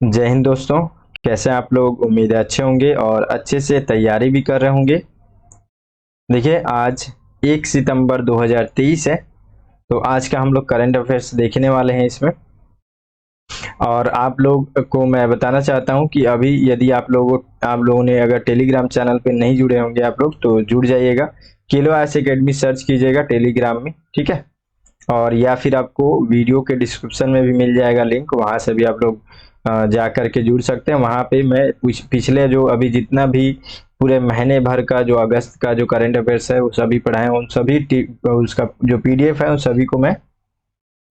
जय हिंद दोस्तों। कैसे हैं आप लोग? उम्मीद है अच्छे होंगे और अच्छे से तैयारी भी कर रहे होंगे। देखिए आज 1 सितंबर 2023 है। तो आज का हम लोग करंट अफेयर्स देखने वाले हैं इसमें। और आप लोग को मैं बताना चाहता हूं कि अभी यदि आप लोगों ने अगर टेलीग्राम चैनल पे नहीं जुड़े होंगे आप लोग तो जुड़ जाइएगा। किलो आयस एकेडमी सर्च कीजिएगा टेलीग्राम में, ठीक है। और या फिर आपको वीडियो के डिस्क्रिप्शन में भी मिल जाएगा लिंक, वहां से भी आप लोग जा करके जुड़ सकते हैं। वहां पे मैं पिछले जो अभी जितना भी पूरे महीने भर का जो अगस्त का जो करंट अफेयर्स है वो सभी पढ़ाए, उन सभी उसका जो पीडीएफ है उन सभी को मैं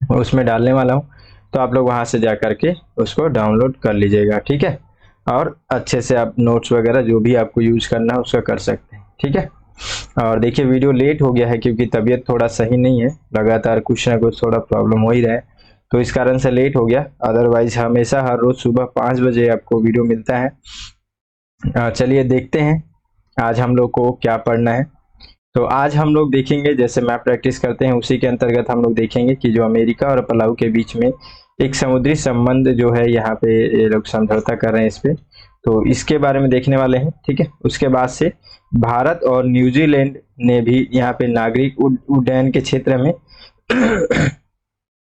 उसमें डालने वाला हूँ। तो आप लोग वहां से जा करके उसको डाउनलोड कर लीजिएगा, ठीक है। और अच्छे से आप नोट्स वगैरह जो भी आपको यूज करना है उसका कर सकते हैं, ठीक है। और देखिए वीडियो लेट हो गया है क्योंकि तबीयत थोड़ा सही नहीं है, लगातार कुछ ना कुछ थोड़ा प्रॉब्लम हो ही रहा है, तो इस कारण से लेट हो गया। अदरवाइज हमेशा हर रोज सुबह 5 बजे आपको वीडियो मिलता है। चलिए देखते हैं आज हम लोग को क्या पढ़ना है। तो आज हम लोग देखेंगे, जैसे मैप प्रैक्टिस करते हैं उसी के अंतर्गत हम लोग देखेंगे कि जो अमेरिका और पलाऊ के बीच में एक समुद्री संबंध जो है यहाँ पे ये लोग समझौता कर रहे हैं इस पे, तो इसके बारे में देखने वाले हैं, ठीक है। उसके बाद से भारत और न्यूजीलैंड ने भी यहाँ पे नागरिक उड्डयन के क्षेत्र में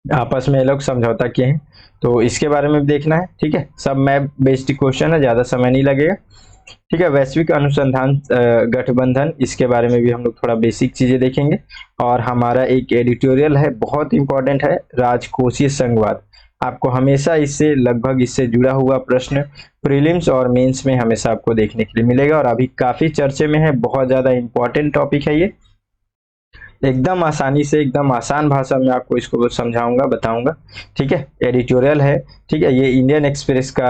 आपस में ये लोग समझौता किए हैं, तो इसके बारे में भी देखना है, ठीक है। सब मैप बेस्ड क्वेश्चन है, ज्यादा समय नहीं लगेगा, ठीक है। वैश्विक अनुसंधान गठबंधन, इसके बारे में भी हम लोग थोड़ा बेसिक चीजें देखेंगे। और हमारा एक एडिटोरियल है, बहुत इंपॉर्टेंट है, राजकोषीय संघवाद। आपको हमेशा इससे लगभग इससे जुड़ा हुआ प्रश्न प्रीलिम्स और मेंस में हमेशा आपको देखने के लिए मिलेगा और अभी काफी चर्चे में है, बहुत ज्यादा इंपॉर्टेंट टॉपिक है ये। एकदम आसानी से एकदम आसान भाषा में आपको इसको समझाऊंगा, बताऊंगा, ठीक है। एडिटोरियल है, ठीक है। ये इंडियन एक्सप्रेस का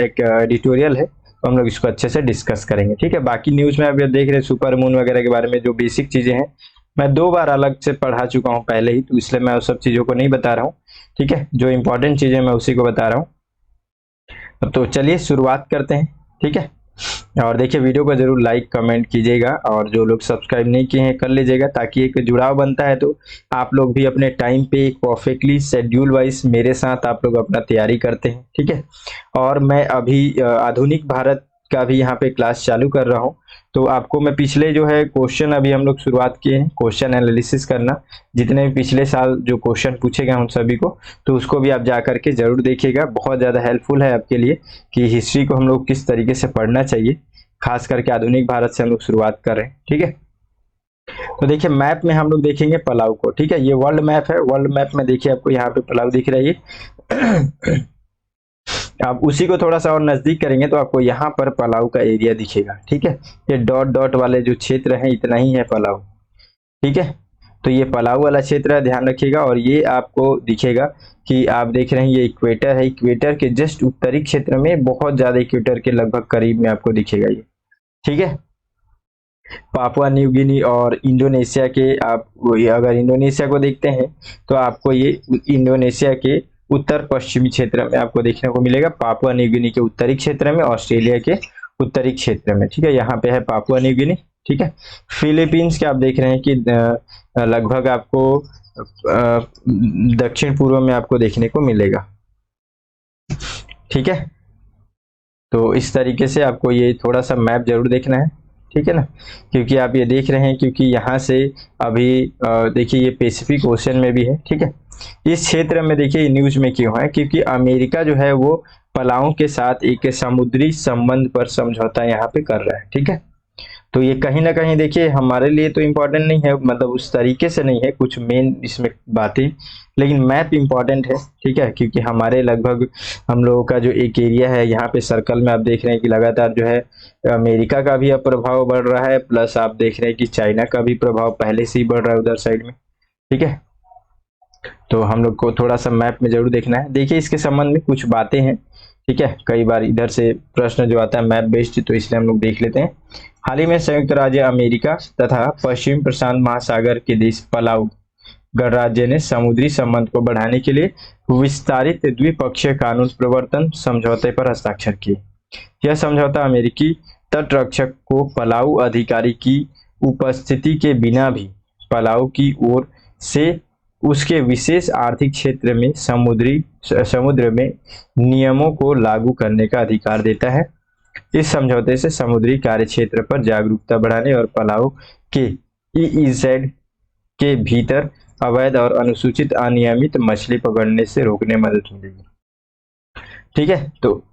एक एडिटोरियल है, तो हम लोग इसको अच्छे से डिस्कस करेंगे, ठीक है। बाकी न्यूज में अभी देख रहे हैं सुपर मून वगैरह के बारे में, जो बेसिक चीजें हैं मैं 2 बार अलग से पढ़ा चुका हूँ पहले ही, तो इसलिए मैं उस सब चीजों को नहीं बता रहा हूँ, ठीक है। जो इंपॉर्टेंट चीजें मैं उसी को बता रहा हूँ। तो चलिए शुरुआत करते हैं, ठीक है। और देखिए वीडियो को जरूर लाइक कमेंट कीजिएगा और जो लोग सब्सक्राइब नहीं किए हैं कर लीजिएगा, ताकि एक जुड़ाव बनता है, तो आप लोग भी अपने टाइम पे एक परफेक्टली शेड्यूल वाइज मेरे साथ आप लोग अपना तैयारी करते हैं, ठीक है। और मैं अभी आधुनिक भारत का भी यहाँ पे क्लास चालू कर रहा हूँ, तो आपको मैं पिछले जो है क्वेश्चन अभी हम लोग शुरुआत किए हैं क्वेश्चन एनालिसिस करना, जितने भी पिछले साल जो क्वेश्चन पूछे गए उन सभी को, तो उसको भी आप जा करके जरूर देखिएगा। बहुत ज़्यादा हेल्पफुल है आपके लिए कि हिस्ट्री को हम लोग किस तरीके से पढ़ना चाहिए, खास करके आधुनिक भारत से हम लोग शुरुआत कर रहे हैं, ठीक है। तो देखिए मैप में हम लोग देखेंगे पलाऊ को, ठीक है। ये वर्ल्ड मैप है, वर्ल्ड मैप में देखिए आपको यहाँ पे पलाऊ दिख रहा है। आप उसी को थोड़ा सा और नजदीक करेंगे तो आपको यहाँ पर पलाऊ का एरिया दिखेगा, ठीक है। ये डॉट डॉट वाले जो क्षेत्र हैं इतना ही है पलाऊ, ठीक है। तो ये पलाऊ वाला क्षेत्र है, ध्यान रखिएगा। और ये आपको दिखेगा कि आप देख रहे हैं ये इक्वेटर है, इक्वेटर के जस्ट उत्तरी क्षेत्र में, बहुत ज्यादा इक्वेटर के लगभग करीब में आपको दिखेगा ये, ठीक है। पापुआ न्यू गिनी और इंडोनेशिया के, आप अगर इंडोनेशिया को देखते हैं तो आपको ये इंडोनेशिया के उत्तर पश्चिमी क्षेत्र में आपको देखने को मिलेगा, पापुआ न्यू गिनी के उत्तरी क्षेत्र में, ऑस्ट्रेलिया के उत्तरी क्षेत्र में, ठीक है। यहाँ पे है पापुआ न्यू गिनी, ठीक है। फिलीपींस के आप देख रहे हैं कि लगभग आपको दक्षिण पूर्व में आपको देखने को मिलेगा, ठीक है। तो इस तरीके से आपको ये थोड़ा सा मैप जरूर देखना है, ठीक है ना, क्योंकि आप ये देख रहे हैं क्योंकि यहाँ से अभी देखिए ये पैसिफिक ओशन में भी है, ठीक है। इस क्षेत्र में देखिए न्यूज में क्यों है, क्योंकि अमेरिका जो है वो पलाऊ के साथ एक समुद्री संबंध पर समझौता यहाँ पे कर रहा है, ठीक है। तो ये कहीं ना कहीं देखिए हमारे लिए तो इम्पोर्टेंट नहीं है, मतलब उस तरीके से नहीं है कुछ मेन इसमें बातें, लेकिन मैप इम्पोर्टेंट है, ठीक है। क्योंकि हमारे लगभग हम लोगों का जो एक एरिया है यहाँ पे सर्कल में आप देख रहे हैं कि लगातार जो है अमेरिका का भी अब प्रभाव बढ़ रहा है, प्लस आप देख रहे हैं कि चाइना का भी प्रभाव पहले से ही बढ़ रहा है उधर साइड में, ठीक है। तो हम लोग को थोड़ा सा मैप में जरूर देखना है। देखिए इसके संबंध में कुछ बातें हैं, ठीक है। कई बार इधर से प्रश्न जो आता है मैप बेस्ड, तो इसलिए हम लोग देख लेते हैं। हाल ही में संयुक्त राज्य अमेरिका तथा पश्चिम प्रशांत महासागर के देश पलाऊ गणराज्य ने समुद्री संबंध को बढ़ाने के लिए विस्तारित द्विपक्षीय कानून प्रवर्तन समझौते पर हस्ताक्षर किए। यह समझौता अमेरिकी तटरक्षक को पलाऊ अधिकारी की उपस्थिति के बिना भी पलाऊ की ओर से उसके विशेष आर्थिक क्षेत्र में समुद्री समुद्र में नियमों को लागू करने का अधिकार देता है। इस समझौते से समुद्री कार्यक्षेत्र पर जागरूकता बढ़ाने और पलाऊ के ईईजेड के भीतर अवैध और अनुसूचित अनियमित मछली पकड़ने से रोकने में मदद मिलेगी। ठीक है, तो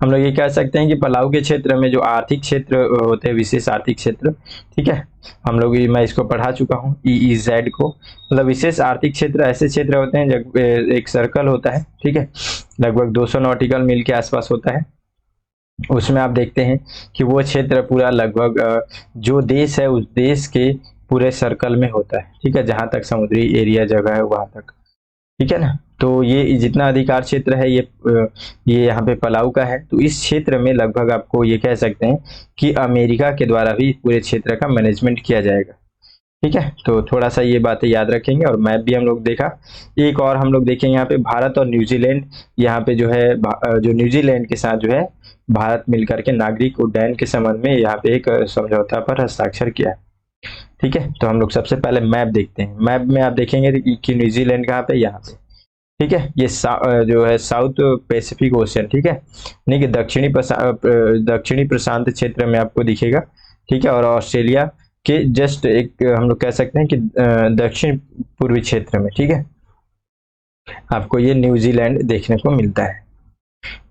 हम लोग ये कह सकते हैं कि पलाऊ के क्षेत्र में जो आर्थिक क्षेत्र होते हैं, विशेष आर्थिक क्षेत्र, ठीक है, हम लोग मैं इसको पढ़ा चुका हूँ ईईजेड को। मतलब विशेष आर्थिक क्षेत्र ऐसे क्षेत्र होते हैं जब एक सर्कल होता है, ठीक है, लगभग 200 नॉटिकल मील के आसपास होता है। उसमें आप देखते हैं कि वो क्षेत्र पूरा लगभग जो देश है उस देश के पूरे सर्कल में होता है, ठीक है, जहां तक समुद्री एरिया जगह है वहां तक, ठीक है ना। तो ये जितना अधिकार क्षेत्र है ये यहाँ पे पलाऊ का है। तो इस क्षेत्र में लगभग आपको ये कह सकते हैं कि अमेरिका के द्वारा भी पूरे क्षेत्र का मैनेजमेंट किया जाएगा, ठीक है। तो थोड़ा सा ये बातें याद रखेंगे। और मैप भी हम लोग देखा। एक और हम लोग देखेंगे यहाँ पे भारत और न्यूजीलैंड, यहाँ पे जो है जो न्यूजीलैंड के साथ जो है भारत मिलकर के नागरिक उड्डयन के संबंध में यहाँ पे एक समझौता पर हस्ताक्षर किया है, ठीक है। तो हम लोग सबसे पहले मैप देखते हैं। मैप में आप देखेंगे कि न्यूजीलैंड कहाँ पे, यहाँ पे, ठीक है। ये जो है साउथ पैसिफिक ओशियन, ठीक है, यानी कि दक्षिणी प्रशांत क्षेत्र में आपको दिखेगा, ठीक है। और ऑस्ट्रेलिया के जस्ट एक हम लोग कह सकते हैं कि दक्षिण पूर्वी क्षेत्र में, ठीक है, आपको ये न्यूजीलैंड देखने को मिलता है।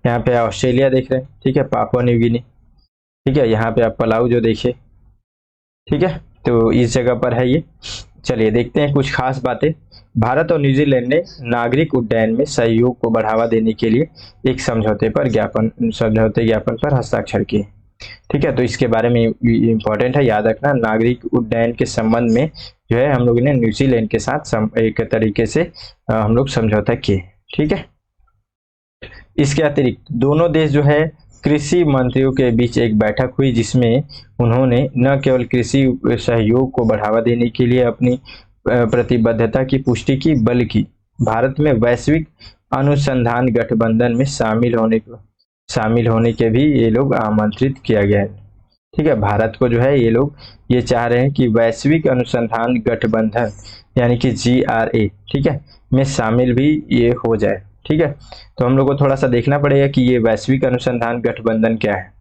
यहाँ पे ऑस्ट्रेलिया देख रहे हैं, ठीक है, पापुआ न्यू गिनी, ठीक है। यहाँ पे आप पलाऊ जो देखे, ठीक है, तो इस जगह पर है ये। चलिए देखते हैं कुछ खास बातें। भारत और न्यूजीलैंड ने नागरिक उड्डयन में सहयोग को बढ़ावा देने के लिए एक समझौते ज्ञापन पर हस्ताक्षर किए, ठीक है। तो इसके बारे में इम्पोर्टेंट है, याद रखना। नागरिक उड्डयन के संबंध में जो है हम लोग ने न्यूजीलैंड के साथ एक तरीके से हम लोग समझौता किए, ठीक है। इसके अतिरिक्त दोनों देश जो है कृषि मंत्रियों के बीच एक बैठक हुई, जिसमें उन्होंने न केवल कृषि सहयोग को बढ़ावा देने के लिए अपनी प्रतिबद्धता की पुष्टि की, बल्कि भारत में वैश्विक अनुसंधान गठबंधन में शामिल होने के भी ये लोग आमंत्रित किया गया है, ठीक है। भारत को जो है ये लोग ये चाह रहे हैं कि वैश्विक अनुसंधान गठबंधन यानी कि GRA, ठीक है, में शामिल भी ये हो जाए, ठीक है। तो हम लोग को थोड़ा सा देखना पड़ेगा कि ये वैश्विक अनुसंधान गठबंधन क्या है,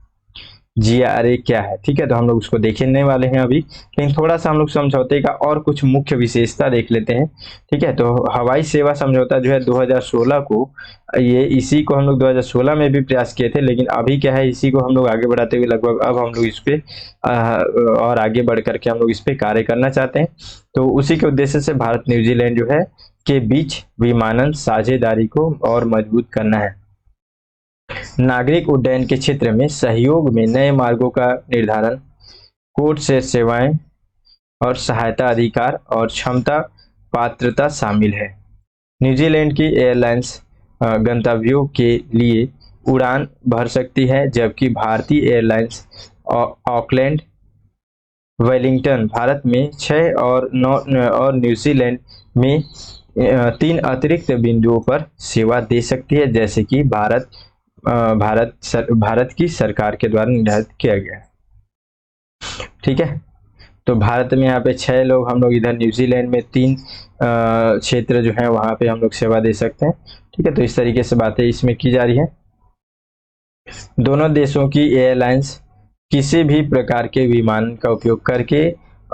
GRA क्या है, ठीक है। तो हम लोग उसको देखने वाले हैं अभी, लेकिन थोड़ा सा हम लोग समझौते का और कुछ मुख्य विशेषता देख लेते हैं, ठीक है। तो हवाई सेवा समझौता जो है 2016 को, इसी को हम लोग 2016 में भी प्रयास किए थे, लेकिन अभी क्या है, इसी को हम लोग आगे बढ़ाते हुए लगभग अब हम लोग इस पे और आगे बढ़ करके हम लोग इस पे कार्य करना चाहते हैं। तो उसी के उद्देश्य से भारत न्यूजीलैंड जो है के बीच विमानन साझेदारी को और मजबूत करना है। नागरिक उड्डयन के क्षेत्र में सहयोग में नए मार्गों का निर्धारण, कोर्ट से सेवाएं और सहायता अधिकार और क्षमता पात्रता शामिल है। न्यूजीलैंड की एयरलाइंस गंतव्यों के लिए उड़ान भर सकती है, जबकि भारतीय एयरलाइंस ऑकलैंड, वेलिंगटन भारत में 6 और न्यूजीलैंड में 3 अतिरिक्त बिंदुओं पर सेवा दे सकती है, जैसे कि भारत की सरकार के द्वारा निर्धारित किया गया है, ठीक है। तो भारत में यहाँ पे 6 लोग, हम लोग इधर न्यूजीलैंड में 3 क्षेत्र जो है वहां पे हम लोग सेवा दे सकते हैं, ठीक है। तो इस तरीके से बातें इसमें की जा रही है। दोनों देशों की एयरलाइंस किसी भी प्रकार के विमान का उपयोग करके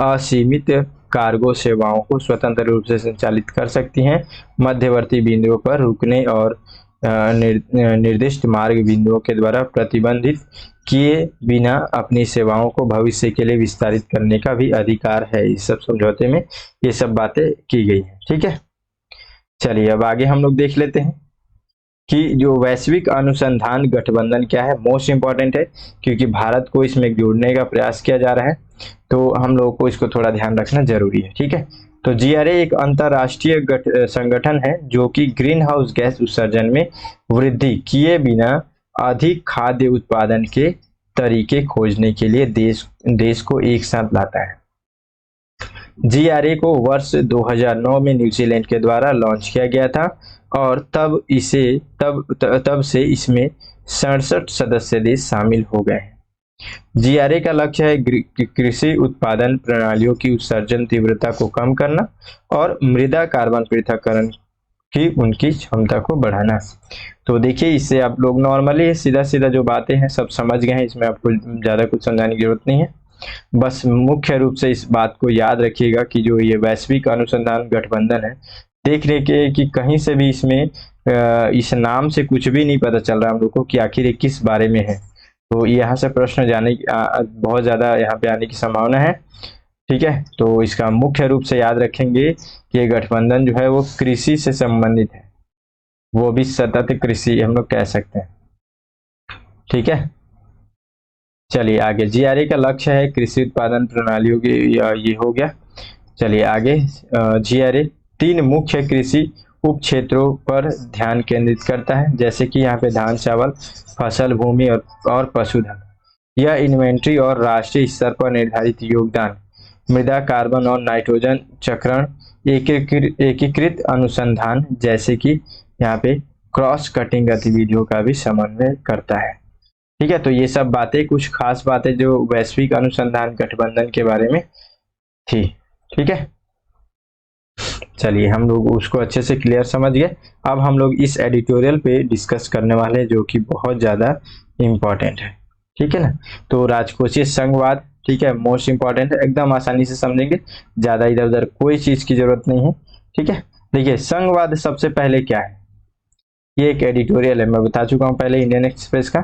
असीमित कार्गो सेवाओं को स्वतंत्र रूप से संचालित कर सकती हैं। मध्यवर्ती बिंदुओं पर रुकने और निर्दिष्ट मार्ग बिंदुओं के द्वारा प्रतिबंधित किए बिना अपनी सेवाओं को भविष्य के लिए विस्तारित करने का भी अधिकार है। इस सब समझौते में ये सब बातें की गई हैं, ठीक है। चलिए अब आगे हम लोग देख लेते हैं कि जो वैश्विक अनुसंधान गठबंधन क्या है। मोस्ट इंपॉर्टेंट है, क्योंकि भारत को इसमें जोड़ने का प्रयास किया जा रहा है, तो हम लोगों को इसको थोड़ा ध्यान रखना जरूरी है, ठीक है। तो GRA एक अंतरराष्ट्रीय संगठन है जो कि ग्रीन हाउस गैस उत्सर्जन में वृद्धि किए बिना अधिक खाद्य उत्पादन के तरीके खोजने के लिए देश को एक साथ लाता है। GRA को वर्ष 2009 में न्यूजीलैंड के द्वारा लॉन्च किया गया था और तब से इसमें 67 सदस्य देश शामिल हो गए हैं। GRA का लक्ष्य है कृषि उत्पादन प्रणालियों की उत्सर्जन तीव्रता को कम करना और मृदा कार्बन पृथक्करण कि उनकी क्षमता को बढ़ाना। तो देखिए इससे आप लोग नॉर्मली सीधा सीधा जो बातें हैं सब समझ गए हैं, इसमें आपको ज़्यादा कुछ समझाने की जरूरत नहीं है। बस मुख्य रूप से इस बात को याद रखिएगा कि जो ये वैश्विक अनुसंधान गठबंधन है, देख रहे कि कहीं से भी इसमें इस नाम से कुछ भी नहीं पता चल रहा हम लोग को कि आखिर ये किस बारे में है। तो यहाँ से प्रश्न जाने की बहुत ज़्यादा यहाँ पे आने की संभावना है। ठीक है, तो इसका मुख्य रूप से याद रखेंगे कि ये गठबंधन जो है वो कृषि से संबंधित है, वो भी सतत कृषि हम लोग कह सकते हैं। ठीक है, चलिए आगे। जीआरए का लक्ष्य है कृषि उत्पादन प्रणालियों की, ये हो गया। चलिए आगे। जीआरए 3 मुख्य कृषि उप क्षेत्रों पर ध्यान केंद्रित करता है, जैसे कि यहाँ पे धान चावल, फसल भूमि और पशुधन। यह इन्वेंट्री और राष्ट्रीय स्तर पर निर्धारित योगदान, मृदा कार्बन और नाइट्रोजन चक्रण, एकीकृत अनुसंधान जैसे कि यहाँ पे क्रॉस कटिंग गतिविधियों का भी समन्वय करता है। ठीक है, तो ये सब बातें, कुछ खास बातें जो वैश्विक अनुसंधान गठबंधन के बारे में थी। ठीक है, चलिए हम लोग उसको अच्छे से क्लियर समझ गए। अब हम लोग इस एडिटोरियल पे डिस्कस करने वाले हैं जो कि बहुत ज़्यादा इम्पोर्टेंट है। ठीक है ना, तो राजकोषीय संघवाद, ठीक है, मोस्ट इम्पोर्टेंट है, एकदम आसानी से समझेंगे, ज़्यादा इधर उधर कोई चीज़ की जरूरत नहीं है। ठीक है, देखिए संघवाद सबसे पहले क्या है, ये एक एडिटोरियल है, मैं बता चुका हूँ पहले इंडियन एक्सप्रेस का,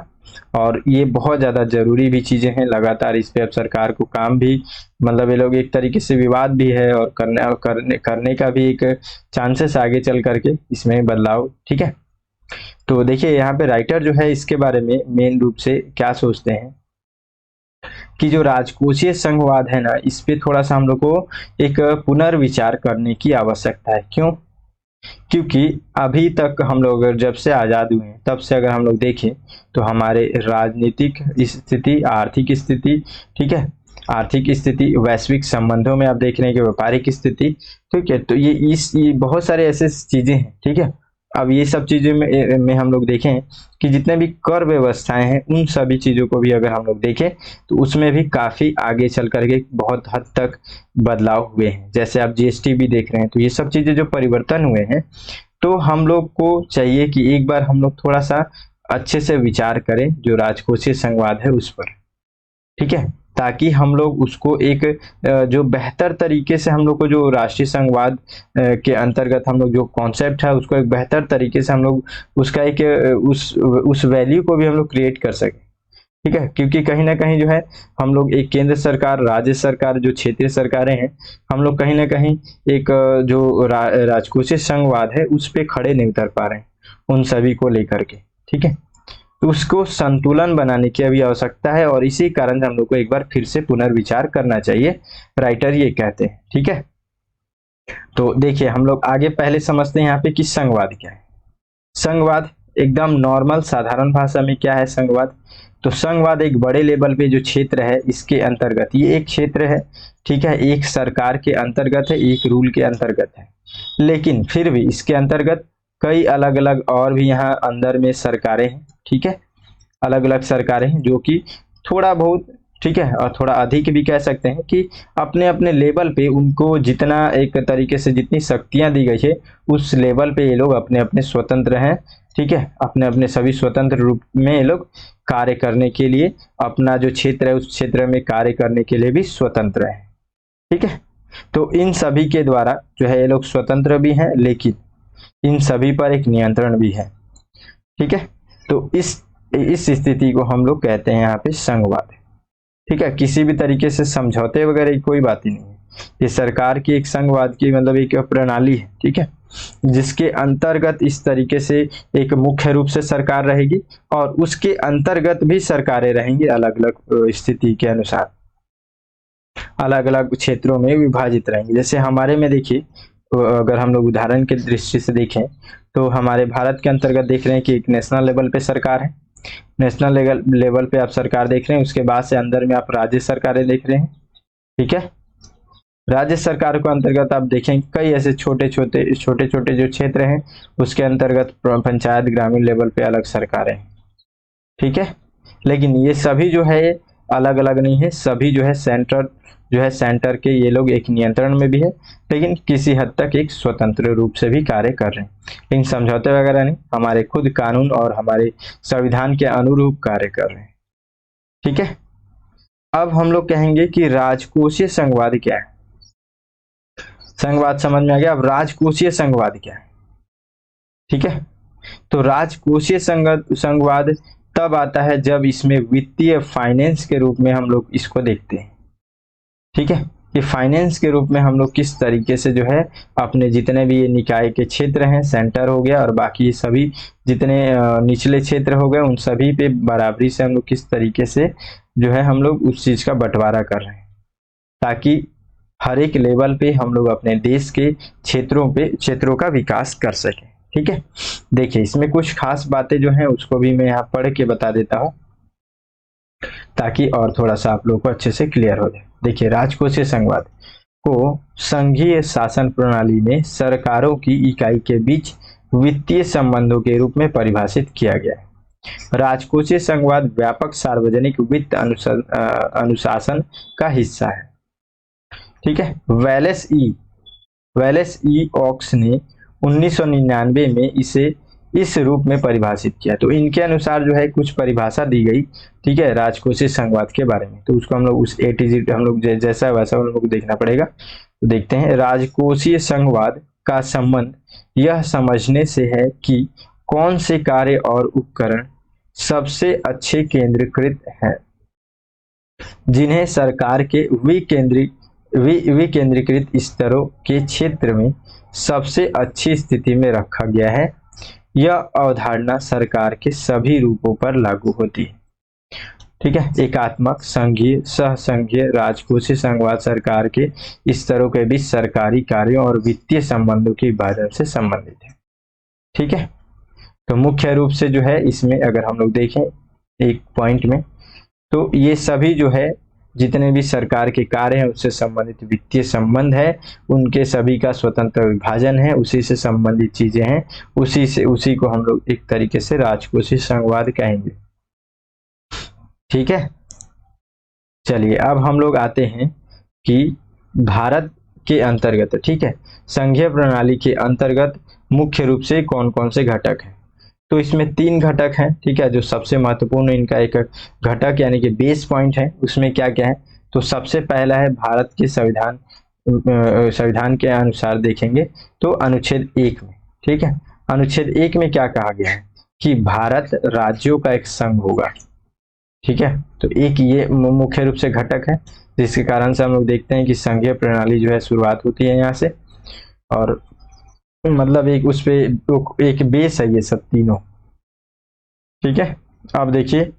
और ये बहुत ज़्यादा जरूरी भी चीज़ें हैं, लगातार इस पे अब सरकार को काम भी, मतलब ये लोग एक तरीके से विवाद भी है और करने का भी एक चांसेस आगे चल करके इसमें बदलाव। ठीक है, तो देखिए यहाँ पे राइटर जो है इसके बारे में मेन रूप से क्या सोचते हैं कि जो राजकोषीय संघवाद है ना, इस पे थोड़ा सा हम लोग को एक पुनर्विचार करने की आवश्यकता है। क्यों? क्योंकि अभी तक हम लोग अगर जब से आज़ाद हुए हैं तब से अगर हम लोग देखें तो हमारे राजनीतिक स्थिति, आर्थिक स्थिति, ठीक है, आर्थिक स्थिति, वैश्विक संबंधों में आप देख रहे हैं कि व्यापारिक स्थिति, ठीक है, तो ये बहुत सारे ऐसे चीजें हैं। ठीक है, अब ये सब चीजों में हम लोग देखें कि जितने भी कर व्यवस्थाएं हैं उन सभी चीजों को भी अगर हम लोग देखें तो उसमें भी काफी आगे चल करके बहुत हद तक बदलाव हुए हैं। जैसे आप जीएसटी भी देख रहे हैं, तो ये सब चीजें जो परिवर्तन हुए हैं, तो हम लोग को चाहिए कि एक बार हम लोग थोड़ा सा अच्छे से विचार करें जो राजकोषीय संघवाद है उस पर। ठीक है, ताकि हम लोग उसको एक जो बेहतर तरीके से हम लोग को जो राष्ट्रीय संघवाद के अंतर्गत हम लोग जो कॉन्सेप्ट है उसको एक बेहतर तरीके से हम लोग उसका एक उस वैल्यू को भी हम लोग क्रिएट कर सकें। ठीक है, क्योंकि कहीं ना कहीं जो है हम लोग एक केंद्र सरकार, राज्य सरकार, जो क्षेत्रीय सरकारें हैं, हम लोग कहीं ना कहीं एक जो राजकोषीय संघवाद है उस पर खड़े नहीं उतर पा रहे हैं उन सभी को लेकर के। ठीक है, तो उसको संतुलन बनाने की अभी आवश्यकता है और इसी कारण हम लोग को एक बार फिर से पुनर्विचार करना चाहिए, राइटर ये कहते हैं। ठीक है, तो देखिए हम लोग आगे पहले समझते हैं यहाँ पे कि संघवाद क्या है। संघवाद एकदम नॉर्मल साधारण भाषा में क्या है संघवाद, तो संघवाद एक बड़े लेवल पे जो क्षेत्र है इसके अंतर्गत, ये एक क्षेत्र है, ठीक है, एक सरकार के अंतर्गत है, एक रूल के अंतर्गत है, लेकिन फिर भी इसके अंतर्गत कई अलग अलग और भी यहाँ अंदर में सरकारें हैं। ठीक है, अलग अलग सरकारें हैं जो कि थोड़ा बहुत, ठीक है, और थोड़ा अधिक भी कह सकते हैं कि अपने अपने लेवल पे उनको जितना एक तरीके से जितनी शक्तियां दी गई है उस लेवल पे ये लोग अपने अपने स्वतंत्र हैं। ठीक है, अपने अपने सभी स्वतंत्र रूप में ये लोग कार्य करने के लिए, अपना जो क्षेत्र है उस क्षेत्र में कार्य करने के लिए भी स्वतंत्र है। ठीक है, तो इन सभी के द्वारा जो है ये लोग स्वतंत्र भी हैं, लेकिन इन सभी पर एक नियंत्रण भी है। ठीक है, तो इस स्थिति को हम लोग कहते हैं यहाँ पे संघवाद। ठीक है, किसी भी तरीके से समझौते वगैरह की कोई बात ही नहीं है, ये सरकार की एक संघवाद की मतलब एक प्रणाली है। ठीक है, जिसके अंतर्गत इस तरीके से एक मुख्य रूप से सरकार रहेगी और उसके अंतर्गत भी सरकारें रहेंगी, अलग अलग स्थिति के अनुसार अलग अलग क्षेत्रों में विभाजित रहेंगी। जैसे हमारे में देखिए, अगर हम लोग उदाहरण के दृष्टि से देखें तो हमारे भारत के अंतर्गत देख रहे हैं कि एक नेशनल लेवल पे सरकार है, नेशनल लेवल पे आप सरकार देख रहे हैं, उसके बाद से अंदर में आप राज्य सरकारें देख रहे हैं। ठीक है, राज्य सरकार को अंतर्गत आप देखें कई ऐसे छोटे छोटे जो क्षेत्र हैं उसके अंतर्गत पंचायत ग्रामीण लेवल पे अलग सरकारें हैं। ठीक है, लेकिन ये सभी जो है अलग अलग नहीं है, सभी जो है सेंट्रल जो है सेंटर के ये लोग एक नियंत्रण में भी है, लेकिन किसी हद तक एक स्वतंत्र रूप से भी कार्य कर रहे हैं, लेकिन समझौते वगैरह नहीं, हमारे खुद कानून और हमारे संविधान के अनुरूप कार्य कर रहे हैं। ठीक है, अब हम लोग कहेंगे कि राजकोषीय संघवाद क्या है। संघवाद समझ में आ गया, अब राजकोषीय संघवाद क्या है। ठीक है, तो राजकोषीय संघवाद तब आता है जब इसमें वित्तीय फाइनेंस के रूप में हम लोग इसको देखते हैं। ठीक है, कि फाइनेंस के रूप में हम लोग किस तरीके से जो है अपने जितने भी ये निकाय के क्षेत्र हैं, सेंटर हो गया और बाकी सभी जितने निचले क्षेत्र हो गए, उन सभी पे बराबरी से हम लोग किस तरीके से जो है हम लोग उस चीज का बंटवारा कर रहे हैं, ताकि हर एक लेवल पे हम लोग अपने देश के क्षेत्रों का विकास कर सकें। ठीक है, देखिए इसमें कुछ खास बातें जो हैं उसको भी मैं यहाँ पढ़ के बता देता हूँ, ताकि और थोड़ा सा आप लोगों को अच्छे से क्लियर हो जाए। देखिए, राजकोषीय संघवाद को संघीय शासन प्रणाली में सरकारों की इकाई के बीच वित्तीय संबंधों के रूप में परिभाषित किया गया है। राजकोषीय संघवाद व्यापक सार्वजनिक वित्त अनुशासन का हिस्सा है। ठीक है, वेलेस ई ऑक्स ने 1999 में इसे इस रूप में परिभाषित किया। तो इनके अनुसार जो है कुछ परिभाषा दी गई, ठीक है, राजकोषीय संघवाद के बारे में। तो उसको हम लोग उस ए टू जेड हम लोग जैसा वैसा हम लोग को देखना पड़ेगा। तो देखते हैं, राजकोषीय संघवाद का संबंध यह समझने से है कि कौन से कार्य और उपकरण सबसे अच्छे केंद्रीकृत हैं, जिन्हें सरकार के विकेंद्रीकृत स्तरों के क्षेत्र में सबसे अच्छी स्थिति में रखा गया है। यह अवधारणा सरकार के सभी रूपों पर लागू होती है। ठीक है, एकात्मक, संघीय, सहसंघीय, राजकोषीय संघवाद सरकार के स्तरों के बीच सरकारी कार्यों और वित्तीय संबंधों के विभाजन से संबंधित है। ठीक है, तो मुख्य रूप से जो है इसमें अगर हम लोग देखें एक पॉइंट में, तो ये सभी जो है जितने भी सरकार के कार्य हैं उससे संबंधित वित्तीय संबंध है, उनके सभी का स्वतंत्र विभाजन है, उसी से संबंधित चीजें हैं, उसी को हम लोग एक तरीके से राजकोषीय संघवाद कहेंगे। ठीक है, चलिए अब हम लोग आते हैं कि भारत के अंतर्गत, ठीक है, संघीय प्रणाली के अंतर्गत मुख्य रूप से कौन कौन से घटक हैं। तो इसमें 3 घटक हैं, ठीक है, जो सबसे महत्वपूर्ण इनका एक घटक यानी कि बेस पॉइंट है। उसमें क्या क्या है, तो सबसे पहला है भारत के संविधान के अनुसार देखेंगे तो अनुच्छेद 1 में, ठीक है, अनुच्छेद 1 में क्या कहा गया है कि भारत राज्यों का एक संघ होगा। ठीक है, तो एक ये मुख्य रूप से घटक है, जिसके कारण से हम लोग देखते हैं कि संघीय प्रणाली जो है शुरुआत होती है यहाँ से, और मतलब एक उस पे एक बेस है ये सब तीनों। ठीक है, अब देखिए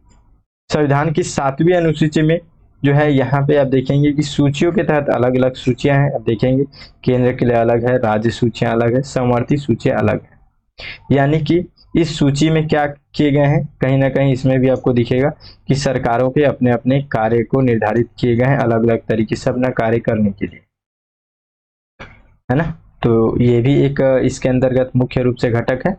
संविधान की 7वीं अनुसूची में जो है यहाँ पे आप देखेंगे कि सूचियों के तहत अलग अलग सूचियां हैं। अब देखेंगे केंद्र के लिए अलग है, राज्य सूचियां अलग है, समवर्ती सूचियां अलग है। यानी कि इस सूची में क्या किए गए हैं, कहीं ना कहीं इसमें भी आपको दिखेगा कि सरकारों के अपने अपने कार्य को निर्धारित किए गए हैं अलग अलग तरीके से अपना कार्य करने के लिए, है ना। तो ये भी एक इसके अंतर्गत मुख्य रूप से घटक है।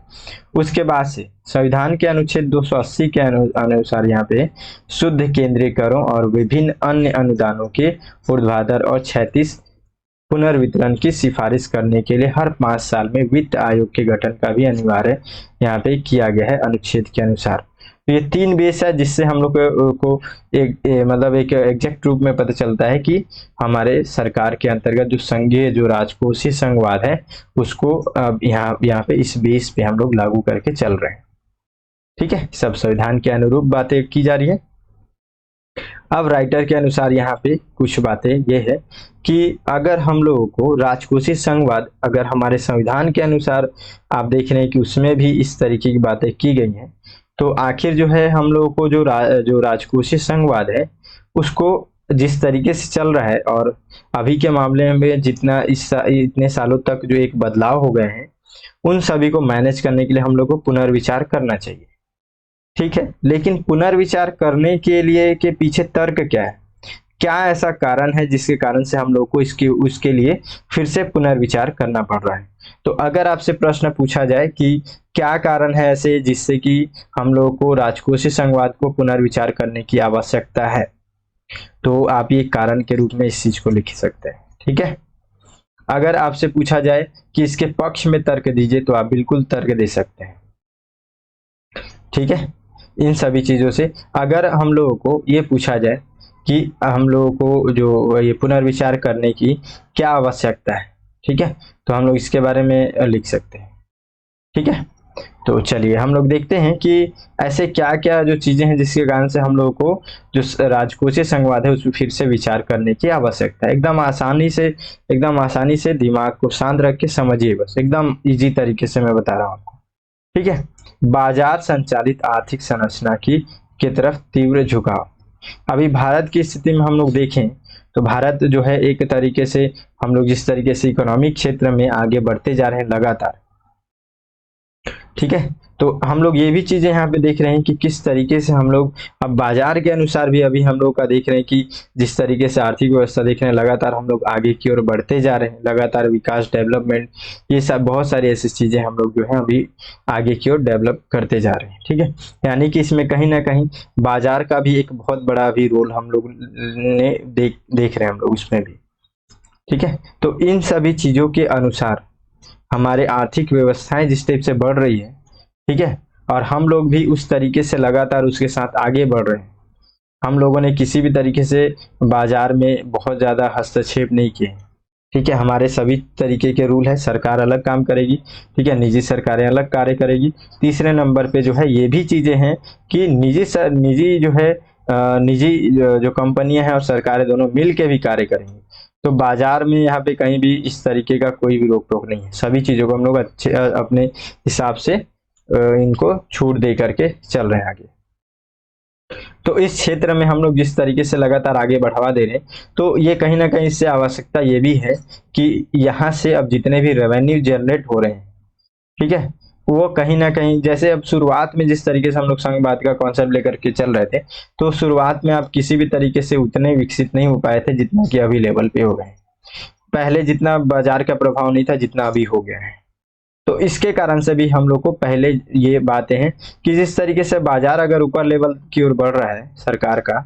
उसके बाद से संविधान के अनुच्छेद 280 के अनुसार यहाँ पे शुद्ध केंद्रीय करों और विभिन्न अन्य अनुदानों के ऊर्ध्वाधर और क्षैतिज पुनर्वितरण की सिफारिश करने के लिए हर 5 साल में वित्त आयोग के गठन का भी अनिवार्य यहाँ पे किया गया है अनुच्छेद के अनुसार। तो ये 3 बेस है जिससे हम लोग को मतलब एक एग्जैक्ट रूप में पता चलता है कि हमारे सरकार के अंतर्गत जो संघीय जो राजकोषीय संघवाद है उसको अब यहाँ पे इस बेस पे हम लोग लागू करके चल रहे हैं। ठीक है, सब संविधान के अनुरूप बातें की जा रही है। अब राइटर के अनुसार यहाँ पे कुछ बातें ये है कि अगर हम लोगों को राजकोषीय संघवाद अगर हमारे संविधान के अनुसार आप देख रहे हैं कि उसमें भी इस तरीके की बातें की गई हैं, तो आखिर जो है हम लोगों को जो राजकोषीय संघवाद है उसको जिस तरीके से चल रहा है और अभी के मामले में जितना इतने सालों तक जो एक बदलाव हो गए हैं उन सभी को मैनेज करने के लिए हम लोग को पुनर्विचार करना चाहिए। ठीक है, लेकिन पुनर्विचार करने के लिए के पीछे तर्क क्या है, क्या ऐसा कारण है जिसके कारण से हम लोग को उसके लिए फिर से पुनर्विचार करना पड़ रहा है। तो अगर आपसे प्रश्न पूछा जाए कि क्या कारण है ऐसे जिससे कि हम लोगों को राजकोषीय संघवाद को पुनर्विचार करने की आवश्यकता है, तो आप ये कारण के रूप में इस चीज को लिख सकते हैं। ठीक है, अगर आपसे पूछा जाए कि इसके पक्ष में तर्क दीजिए तो आप बिल्कुल तर्क दे सकते हैं। ठीक है, इन सभी चीजों से अगर हम लोगों को ये पूछा जाए कि हम लोगों को जो ये पुनर्विचार करने की क्या आवश्यकता है, ठीक है, तो हम लोग इसके बारे में लिख सकते हैं। ठीक है, तो चलिए हम लोग देखते हैं कि ऐसे क्या क्या जो चीजें हैं जिसके कारण से हम लोगों को जो राजकोषीय संघवाद है उसमें फिर से विचार करने की आवश्यकता है। एकदम आसानी से दिमाग को शांत रख के समझिए, बस एकदम इजी तरीके से मैं बता रहा हूँ आपको। ठीक है, बाजार संचालित आर्थिक संरचना की तरफ तीव्र झुकाव। अभी भारत की स्थिति में हम लोग देखें तो भारत जो है एक तरीके से हम लोग जिस तरीके से इकोनॉमिक क्षेत्र में आगे बढ़ते जा रहे हैं लगातार, ठीक है, तो हम लोग ये भी चीजें यहाँ पे देख रहे हैं कि किस तरीके से हम लोग अब बाजार के अनुसार भी अभी हम लोग का देख रहे हैं कि जिस तरीके से आर्थिक व्यवस्था देख रहे हैं लगातार हम लोग आगे की ओर बढ़ते जा रहे हैं, लगातार विकास डेवलपमेंट, ये सब बहुत सारी ऐसी चीजें हम लोग जो है अभी आगे की ओर डेवलप करते जा रहे हैं। ठीक है, यानी कि इसमें कहीं ना कहीं बाजार का भी एक बहुत बड़ा भी रोल हम लोग ने देख रहे हैं हम लोग उसमें भी। ठीक है, तो इन सभी चीजों के अनुसार हमारे आर्थिक व्यवस्थाएं जिस टाइप से बढ़ रही है, ठीक है, और हम लोग भी उस तरीके से लगातार उसके साथ आगे बढ़ रहे हैं। हम लोगों ने किसी भी तरीके से बाजार में बहुत ज्यादा हस्तक्षेप नहीं किए। ठीक है, हमारे सभी तरीके के रूल है, सरकार अलग काम करेगी, ठीक है, निजी सरकारें अलग कार्य करेगी। तीसरे नंबर पे जो है ये भी चीजें हैं कि निजी जो है निजी जो कंपनियां हैं और सरकारें दोनों मिल के भी कार्य करेंगी। तो बाजार में यहाँ पे कहीं भी इस तरीके का कोई भी रोक टोक नहीं है, सभी चीजों को हम लोग अच्छे अपने हिसाब से इनको छूट दे करके चल रहे हैं आगे। तो इस क्षेत्र में हम लोग जिस तरीके से लगातार आगे बढ़ावा दे रहे हैं, तो ये कहीं ना कहीं इससे आवश्यकता ये भी है कि यहाँ से अब जितने भी रेवेन्यू जनरेट हो रहे हैं, ठीक है, वो कहीं ना कहीं जैसे अब शुरुआत में जिस तरीके से हम लोग संघवाद का कॉन्सेप्ट लेकर के चल रहे थे, तो शुरुआत में आप किसी भी तरीके से उतने विकसित नहीं हो पाए थे जितना कि अभी लेवल पे हो गए। पहले जितना बाजार का प्रभाव नहीं था जितना अभी हो गया है। तो इसके कारण से भी हम लोग को पहले ये बातें हैं कि जिस तरीके से बाजार अगर ऊपर लेवल की ओर बढ़ रहा है सरकार का,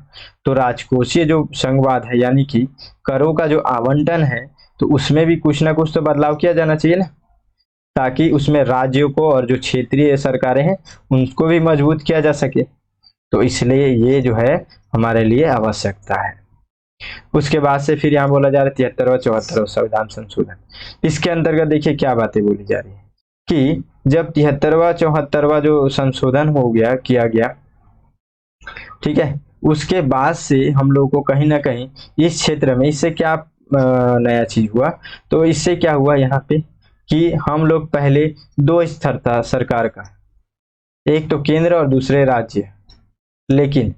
तो राजकोषीय जो संघवाद है यानी कि करों का जो आवंटन है, तो उसमें भी कुछ ना कुछ तो बदलाव किया जाना चाहिए ना, ताकि उसमें राज्यों को और जो क्षेत्रीय सरकारें हैं उनको भी मजबूत किया जा सके। तो इसलिए ये जो है हमारे लिए आवश्यकता है। उसके बाद से फिर यहाँ बोला जा रहा है 73वां 74वां संविधान संशोधन। इसके अंतर्गत देखिए क्या बातें बोली जा रही है कि जब 73वां 74वां जो संशोधन हो गया किया गया, ठीक है, उसके बाद से हम लोग को कहीं ना कहीं इस क्षेत्र में इससे क्या नया चीज हुआ, तो इससे क्या हुआ यहाँ पे कि हम लोग पहले दो स्तर था सरकार का, एक तो केंद्र और दूसरे राज्य, लेकिन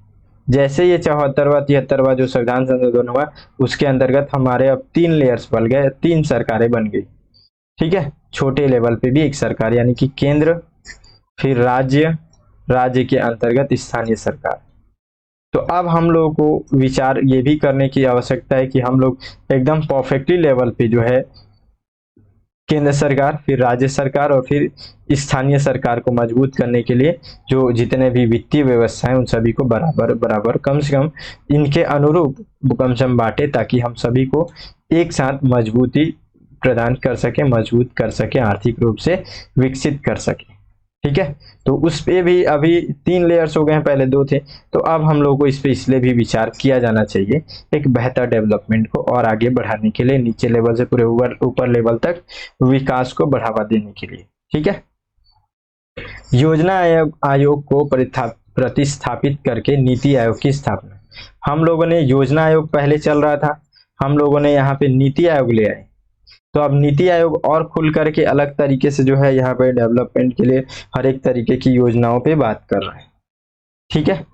जैसे ये 74वां 73वां जो संविधान संशोधन हुआ उसके अंतर्गत हमारे अब 3 लेयर्स बन गए, 3 सरकारें बन गई। ठीक है, छोटे लेवल पे भी एक सरकार यानी कि केंद्र, फिर राज्य, राज्य के अंतर्गत स्थानीय सरकार। तो अब हम लोगों को विचार ये भी करने की आवश्यकता है कि हम लोग एकदम परफेक्टली लेवल पे जो है केंद्र सरकार, फिर राज्य सरकार और फिर स्थानीय सरकार को मजबूत करने के लिए जो जितने भी वित्तीय व्यवस्था है उन सभी को बराबर बराबर कम से कम इनके अनुरूप कम से कम बांटे, ताकि हम सभी को एक साथ मजबूती प्रदान कर सके, मजबूत कर सके, आर्थिक रूप से विकसित कर सके। ठीक है, तो उस पे भी अभी 3 लेयर्स हो गए हैं, पहले 2 थे, तो अब हम लोग को इस पे इसलिए भी विचार किया जाना चाहिए एक बेहतर डेवलपमेंट को और आगे बढ़ाने के लिए, नीचे लेवल से पूरे ऊपर लेवल तक विकास को बढ़ावा देने के लिए। ठीक है, योजना आयोग को प्रतिस्थापित करके नीति आयोग की स्थापना। हम लोगों ने योजना आयोग पहले चल रहा था, हम लोगों ने यहाँ पे नीति आयोग ले आए, तो अब नीति आयोग और खुल करके अलग तरीके से जो है यहाँ पे डेवलपमेंट के लिए हर एक तरीके की योजनाओं पे बात कर रहे हैं। ठीक है,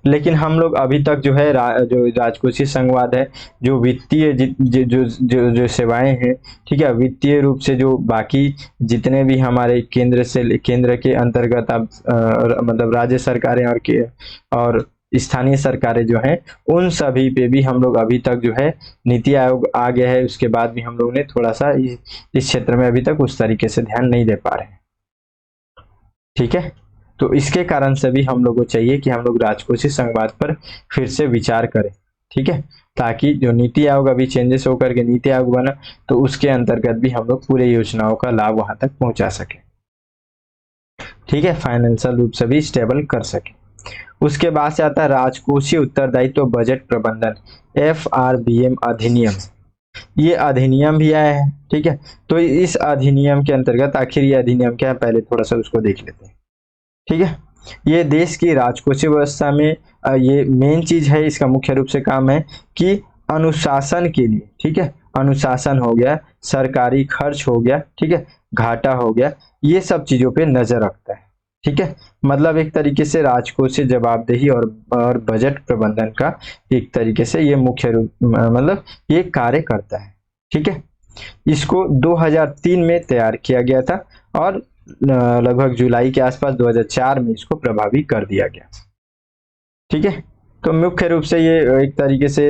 लेकिन हम लोग अभी तक जो है जो राजकोषीय संघवाद है, जो वित्तीय जो सेवाएं हैं, ठीक है, वित्तीय रूप से जो बाकी जितने भी हमारे केंद्र के अंतर्गत अब मतलब राज्य सरकारें और स्थानीय सरकारें जो हैं उन सभी पे भी हम लोग अभी तक जो है नीति आयोग आ गया है, उसके बाद भी हम लोग ने थोड़ा सा इस क्षेत्र में अभी तक उस तरीके से ध्यान नहीं दे पा रहे हैं। ठीक है, तो इसके कारण से भी हम लोग को चाहिए कि हम लोग राजकोषीय संघवाद पर फिर से विचार करें। ठीक है, ताकि जो नीति आयोग अभी चेंजेस होकर के नीति आयोग बना, तो उसके अंतर्गत भी हम लोग पूरे योजनाओं का लाभ वहां तक पहुंचा सके, ठीक है, फाइनेंशियल रूप से भी स्टेबल कर सके। उसके बाद से आता है राजकोषीय उत्तरदायित्व तो बजट प्रबंधन, FRBM अधिनियम। ये अधिनियम भी आया है, ठीक है। तो इस अधिनियम के अंतर्गत आखिर ये अधिनियम क्या है, पहले थोड़ा सा उसको देख लेते हैं, ठीक है। ये देश की राजकोषीय व्यवस्था में ये मेन चीज है, इसका मुख्य रूप से काम है कि अनुशासन के लिए, ठीक है, अनुशासन हो गया, सरकारी खर्च हो गया, ठीक है, घाटा हो गया, ये सब चीजों पे नजर रखता है, ठीक है। मतलब एक तरीके से राजकोषीय जवाबदेही और बजट प्रबंधन का एक तरीके से ये मुख्य रूप मतलब ये कार्य करता है, ठीक है। इसको 2003 में तैयार किया गया था और लगभग जुलाई के आसपास 2004 में इसको प्रभावी कर दिया गया, ठीक है। तो मुख्य रूप से ये एक तरीके से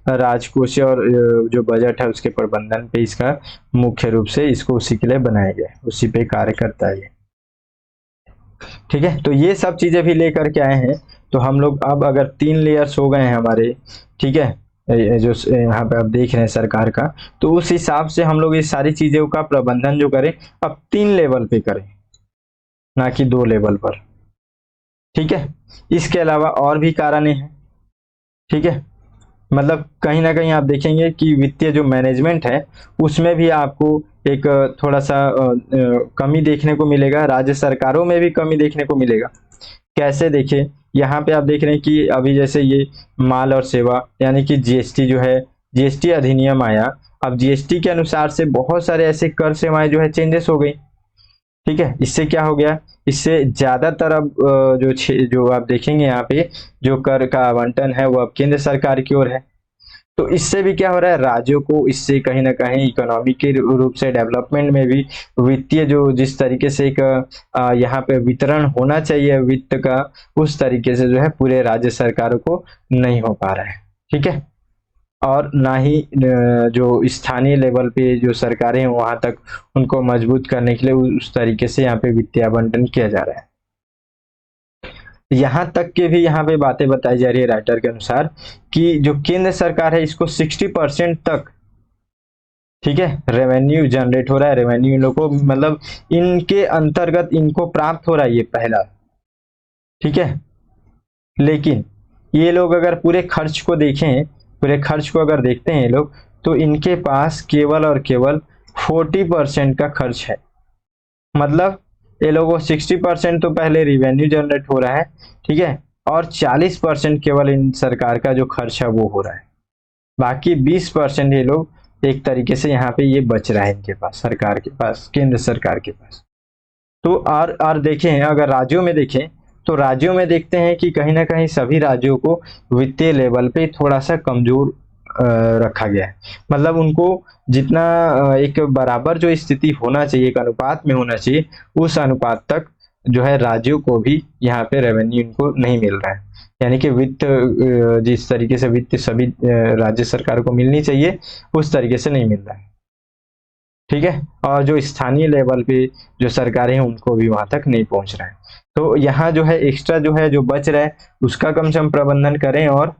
राजकोषीय और जो बजट है उसके प्रबंधन पे इसका मुख्य रूप से इसको उसी के लिए बनाया गया है, उसी पे कार्य करता है ये, ठीक है। तो ये सब चीजें भी लेकर के आए हैं। तो हम लोग अब अगर 3 लेयर्स हो गए हैं हमारे, ठीक है, जो यहाँ पे आप देख रहे हैं सरकार का, तो उस हिसाब से हम लोग ये सारी चीजों का प्रबंधन जो करें अब 3 लेवल पे करें, ना कि 2 लेवल पर, ठीक है। इसके अलावा और भी कारण हैं, ठीक है। मतलब कहीं ना कहीं आप देखेंगे कि वित्तीय जो मैनेजमेंट है उसमें भी आपको एक थोड़ा सा कमी देखने को मिलेगा, राज्य सरकारों में भी कमी देखने को मिलेगा। कैसे देखें, यहाँ पे आप देख रहे हैं कि अभी जैसे ये माल और सेवा यानी कि GST जो है, GST अधिनियम आया। अब GST के अनुसार से बहुत सारे ऐसे कर सेवाएं जो है चेंजेस हो गई, ठीक है। इससे क्या हो गया, इससे ज्यादातर अब जो आप देखेंगे यहाँ पे जो कर का आवंटन है वो अब केंद्र सरकार की ओर है। तो इससे भी क्या हो रहा है, राज्यों को इससे कहीं ना कहीं इकोनॉमी के रूप से डेवलपमेंट में भी वित्तीय जो जिस तरीके से एक यहाँ पे वितरण होना चाहिए वित्त का, उस तरीके से जो है पूरे राज्य सरकारों को नहीं हो पा रहा है, ठीक है। और ना ही जो स्थानीय लेवल पे जो सरकारें हैं वहां तक उनको मजबूत करने के लिए उस तरीके से यहाँ पे वित्तीय आवंटन किया जा रहा है। यहाँ तक के भी यहाँ पे बातें बताई जा रही है राइटर के अनुसार कि जो केंद्र सरकार है इसको 60% तक, ठीक है, रेवेन्यू जनरेट हो रहा है, रेवेन्यू इन लोगों को मतलब इनके अंतर्गत इनको प्राप्त हो रहा है, ये पहला, ठीक है। लेकिन ये लोग अगर पूरे खर्च को देखें, पूरे खर्च को अगर देखते हैं ये लोग, तो इनके पास केवल और केवल 40% का खर्च है। मतलब ये लोगों 60% तो पहले रिवेन्यू जनरेट हो रहा है, ठीक है, और 40% केवल इन सरकार का जो खर्च है वो हो रहा है, बाकी 20% ये लोग एक तरीके से यहाँ पे ये बच रहा है इनके पास, सरकार के पास, केंद्र सरकार के पास। तो और देखें अगर राज्यों में देखें तो राज्यों में देखते हैं कि कहीं ना कहीं सभी राज्यों को वित्तीय लेवल पे थोड़ा सा कमजोर रखा गया है। मतलब उनको जितना एक बराबर जो स्थिति होना चाहिए, एक अनुपात में होना चाहिए, उस अनुपात तक जो है राज्यों को भी यहाँ पे रेवेन्यू इनको नहीं मिल रहा है। यानी कि वित्त जिस तरीके से वित्त सभी राज्य सरकार को मिलनी चाहिए उस तरीके से नहीं मिल रहा है, ठीक है। और जो स्थानीय लेवल पे जो सरकारें हैं उनको भी वहां तक नहीं पहुंच रहा है। तो यहाँ जो है एक्स्ट्रा जो है जो बच रहा है उसका कम से कम प्रबंधन करें और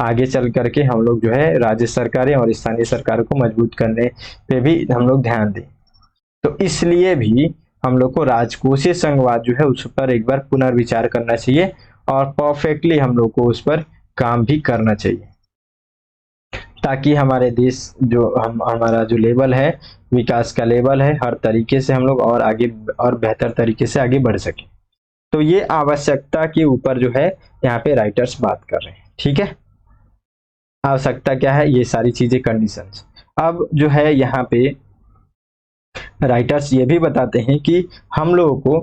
आगे चल करके हम लोग जो है राज्य सरकारें और स्थानीय सरकारों को मजबूत करने पे भी हम लोग ध्यान दें। तो इसलिए भी हम लोग को राजकोषीय संघवाद जो है उस पर एक बार पुनर्विचार करना चाहिए और परफेक्टली हम लोग को उस पर काम भी करना चाहिए, ताकि हमारे देश जो हमारा जो लेवल है, विकास का लेवल है, हर तरीके से हम लोग और आगे और बेहतर तरीके से आगे बढ़ सके। तो ये आवश्यकता के ऊपर जो है यहाँ पे राइटर्स बात कर रहे हैं, ठीक है। आवश्यकता क्या है, ये सारी चीजें कंडीशंस। अब जो है यहाँ पे राइटर्स ये भी बताते हैं कि हम लोगों को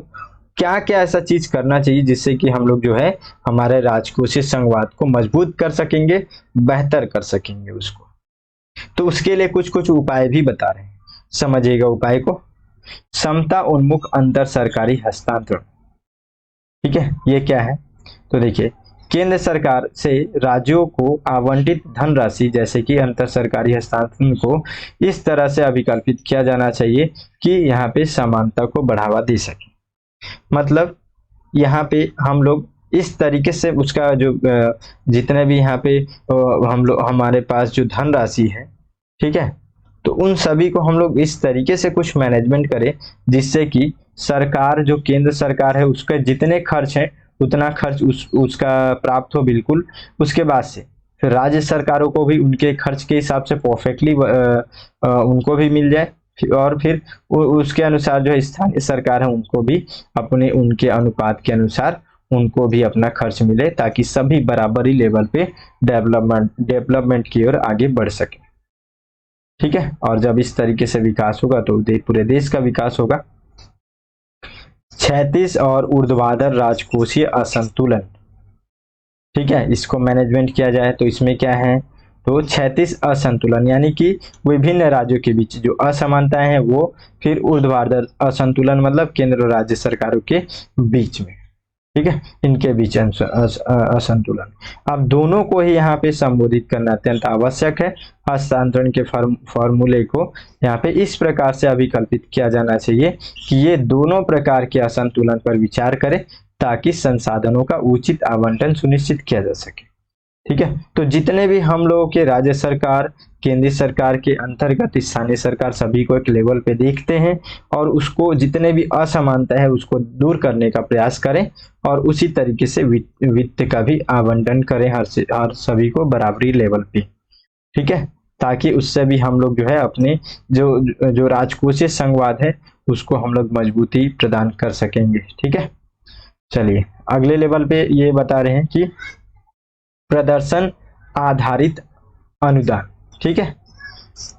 क्या क्या ऐसा चीज करना चाहिए जिससे कि हम लोग जो है हमारे राजकोषीय संघवाद को मजबूत कर सकेंगे, बेहतर कर सकेंगे उसको। तो उसके लिए कुछ कुछ उपाय भी बता रहे हैं, समझिएगा उपाय को। समता उन्मुख अंतर सरकारी हस्तांतरण, ठीक है, ये क्या है, तो देखिए केंद्र सरकार से राज्यों को आवंटित धनराशि जैसे कि अंतर सरकारी हस्तांतरण को इस तरह से अभिकल्पित किया जाना चाहिए कि यहाँ पे समानता को बढ़ावा दे सके। मतलब यहाँ पे हम लोग इस तरीके से उसका जो जितने भी यहाँ पे हम लोग हमारे पास जो धनराशि है, ठीक है, तो उन सभी को हम लोग इस तरीके से कुछ मैनेजमेंट करें जिससे कि सरकार, जो केंद्र सरकार है, उसके जितने खर्च हैं उतना खर्च उसका प्राप्त हो बिल्कुल। उसके बाद से फिर राज्य सरकारों को भी उनके खर्च के हिसाब से परफेक्टली उनको भी मिल जाए, और फिर उसके अनुसार जो है स्थानीय सरकार है उनको भी अपने उनके अनुपात के अनुसार उनको भी अपना खर्च मिले, ताकि सभी बराबरी लेवल पे डेवलपमेंट की ओर आगे बढ़ सके। ठीक है, और जब इस तरीके से विकास होगा तो पूरे देश का विकास होगा। 36 और ऊर्ध्वाधर राजकोषीय असंतुलन, ठीक है, इसको मैनेजमेंट किया जाए तो इसमें क्या है, तो 36 असंतुलन यानी कि विभिन्न राज्यों के बीच जो असमानताएं हैं वो, फिर ऊर्ध्वाधर असंतुलन मतलब केंद्र और राज्य सरकारों के बीच में, ठीक है, इनके बीच असंतुलन। अब दोनों को ही यहाँ पे संबोधित करना अत्यंत आवश्यक है। हस्तांतरण के फॉर्मूले को यहाँ पे इस प्रकार से अभिकल्पित किया जाना चाहिए कि ये दोनों प्रकार के असंतुलन पर विचार करें ताकि संसाधनों का उचित आवंटन सुनिश्चित किया जा सके। ठीक है, तो जितने भी हम लोगों के राज्य सरकार, केंद्रीय सरकार के अंतर्गत स्थानीय सरकार सभी को एक लेवल पे देखते हैं और उसको जितने भी असमानता है उसको दूर करने का प्रयास करें और उसी तरीके से वित्त का भी आवंटन करें हर सभी को बराबरी लेवल पे। ठीक है, ताकि उससे भी हम लोग जो है अपने जो राजकोषीय संघवाद है उसको हम लोग मजबूती प्रदान कर सकेंगे। ठीक है, चलिए अगले लेवल पे ये बता रहे हैं कि प्रदर्शन आधारित अनुदान। ठीक है,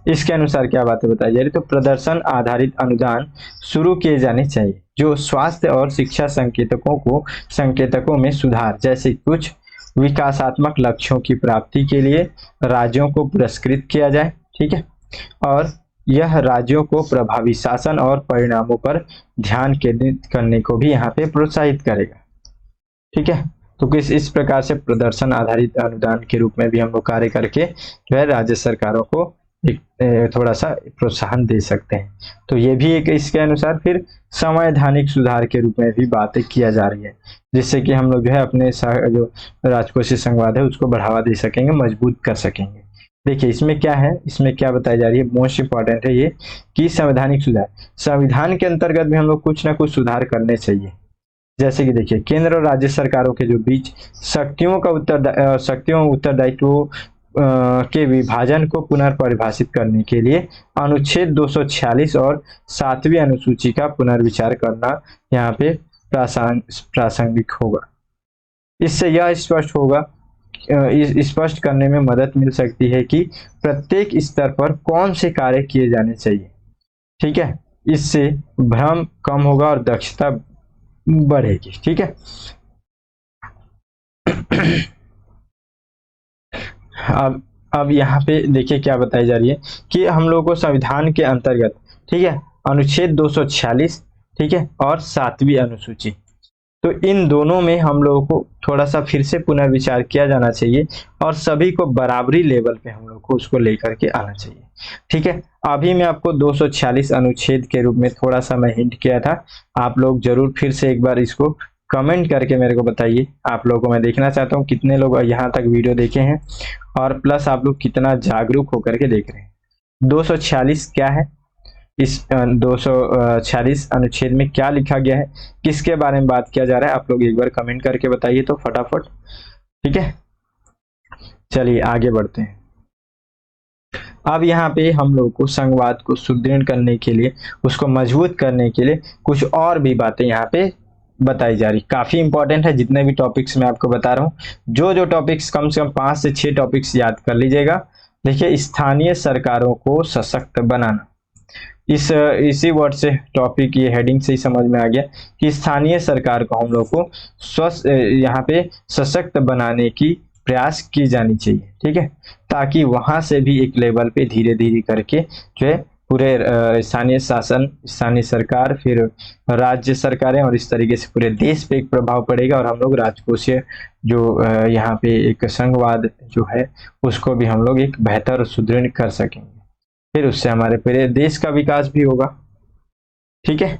इसके अनुसार क्या बातें बताई जा रही, तो प्रदर्शन आधारित अनुदान शुरू किए जाने चाहिए जो स्वास्थ्य और शिक्षा संकेतकों में सुधार जैसे कुछ विकासात्मक लक्ष्यों की प्राप्ति के लिए राज्यों को पुरस्कृत किया जाए। ठीक है, और यह राज्यों को प्रभावी शासन और परिणामों पर ध्यान केंद्रित करने को भी यहाँ पे प्रोत्साहित करेगा। ठीक है, तो किस इस प्रकार से प्रदर्शन आधारित अनुदान के रूप में भी हम लोग कार्य करके जो है राज्य सरकारों को एक थोड़ा सा प्रोत्साहन दे सकते हैं। तो ये भी एक इसके अनुसार फिर संवैधानिक सुधार के रूप में भी बातें किया जा रही है जिससे कि हम लोग जो है अपने जो राजकोषीय संघवाद है उसको बढ़ावा दे सकेंगे, मजबूत कर सकेंगे। देखिए इसमें क्या है, इसमें क्या बताई जा रही है, मोस्ट इंपॉर्टेंट है ये कि संवैधानिक सुधार, संविधान के अंतर्गत भी हम लोग कुछ ना कुछ सुधार करने चाहिए। जैसे कि देखिए केंद्र और राज्य सरकारों के जो बीच शक्तियों उत्तरदायित्वों के विभाजन को पुनर्परिभाषित करने के लिए अनुच्छेद 246 और 7वीं अनुसूची का पुनर्विचार करना यहाँ पे प्रासंगिक होगा। इससे यह स्पष्ट करने में मदद मिल सकती है कि प्रत्येक स्तर पर कौन से कार्य किए जाने चाहिए। ठीक है, इससे भ्रम कम होगा और दक्षता बढ़ेगी। ठीक है, अब यहाँ पे देखिए क्या बताई जा रही है कि हम लोगों को संविधान के अंतर्गत, ठीक है, अनुच्छेद 246, ठीक है, और 7वीं अनुसूची, तो इन दोनों में हम लोगों को थोड़ा सा फिर से पुनर्विचार किया जाना चाहिए और सभी को बराबरी लेवल पे हम लोग को उसको लेकर के आना चाहिए। ठीक है, अभी मैं आपको 246 अनुच्छेद के रूप में थोड़ा सा मैं हिंट किया था, आप लोग जरूर फिर से एक बार इसको कमेंट करके मेरे को बताइए। आप लोगों को मैं देखना चाहता हूँ कितने लोग यहाँ तक वीडियो देखे हैं और प्लस आप लोग कितना जागरूक होकर के देख रहे हैं। 246 क्या है, इस 246 अनुच्छेद में क्या लिखा गया है, किसके बारे में बात किया जा रहा है, आप लोग एक बार कमेंट करके बताइए तो फटाफट। ठीक है, चलिए आगे बढ़ते हैं। अब यहाँ पे हम लोग को संघवाद को सुदृढ़ करने के लिए, उसको मजबूत करने के लिए कुछ और भी बातें यहाँ पे बताई जा रही, काफी इंपॉर्टेंट है। जितने भी टॉपिक्स मैं आपको बता रहा हूँ, जो टॉपिक्स कम से कम 5 से 6 टॉपिक्स याद कर लीजिएगा। देखिए स्थानीय सरकारों को सशक्त बनाना, इसी वर्ड से टॉपिक, ये हेडिंग से ही समझ में आ गया कि स्थानीय सरकार को हम लोग को यहाँ पे सशक्त बनाने की प्रयास की जानी चाहिए। ठीक है, ताकि वहां से भी एक लेवल पे धीरे धीरे करके जो है पूरे स्थानीय शासन, स्थानीय सरकार, फिर राज्य सरकारें और इस तरीके से पूरे देश पे एक प्रभाव पड़ेगा और हम लोग राजकोषीय जो यहाँ पे एक संघवाद जो है उसको भी हम लोग एक बेहतर और सुदृढ़ कर सकेंगे, फिर उससे हमारे पूरे देश का विकास भी होगा। ठीक है,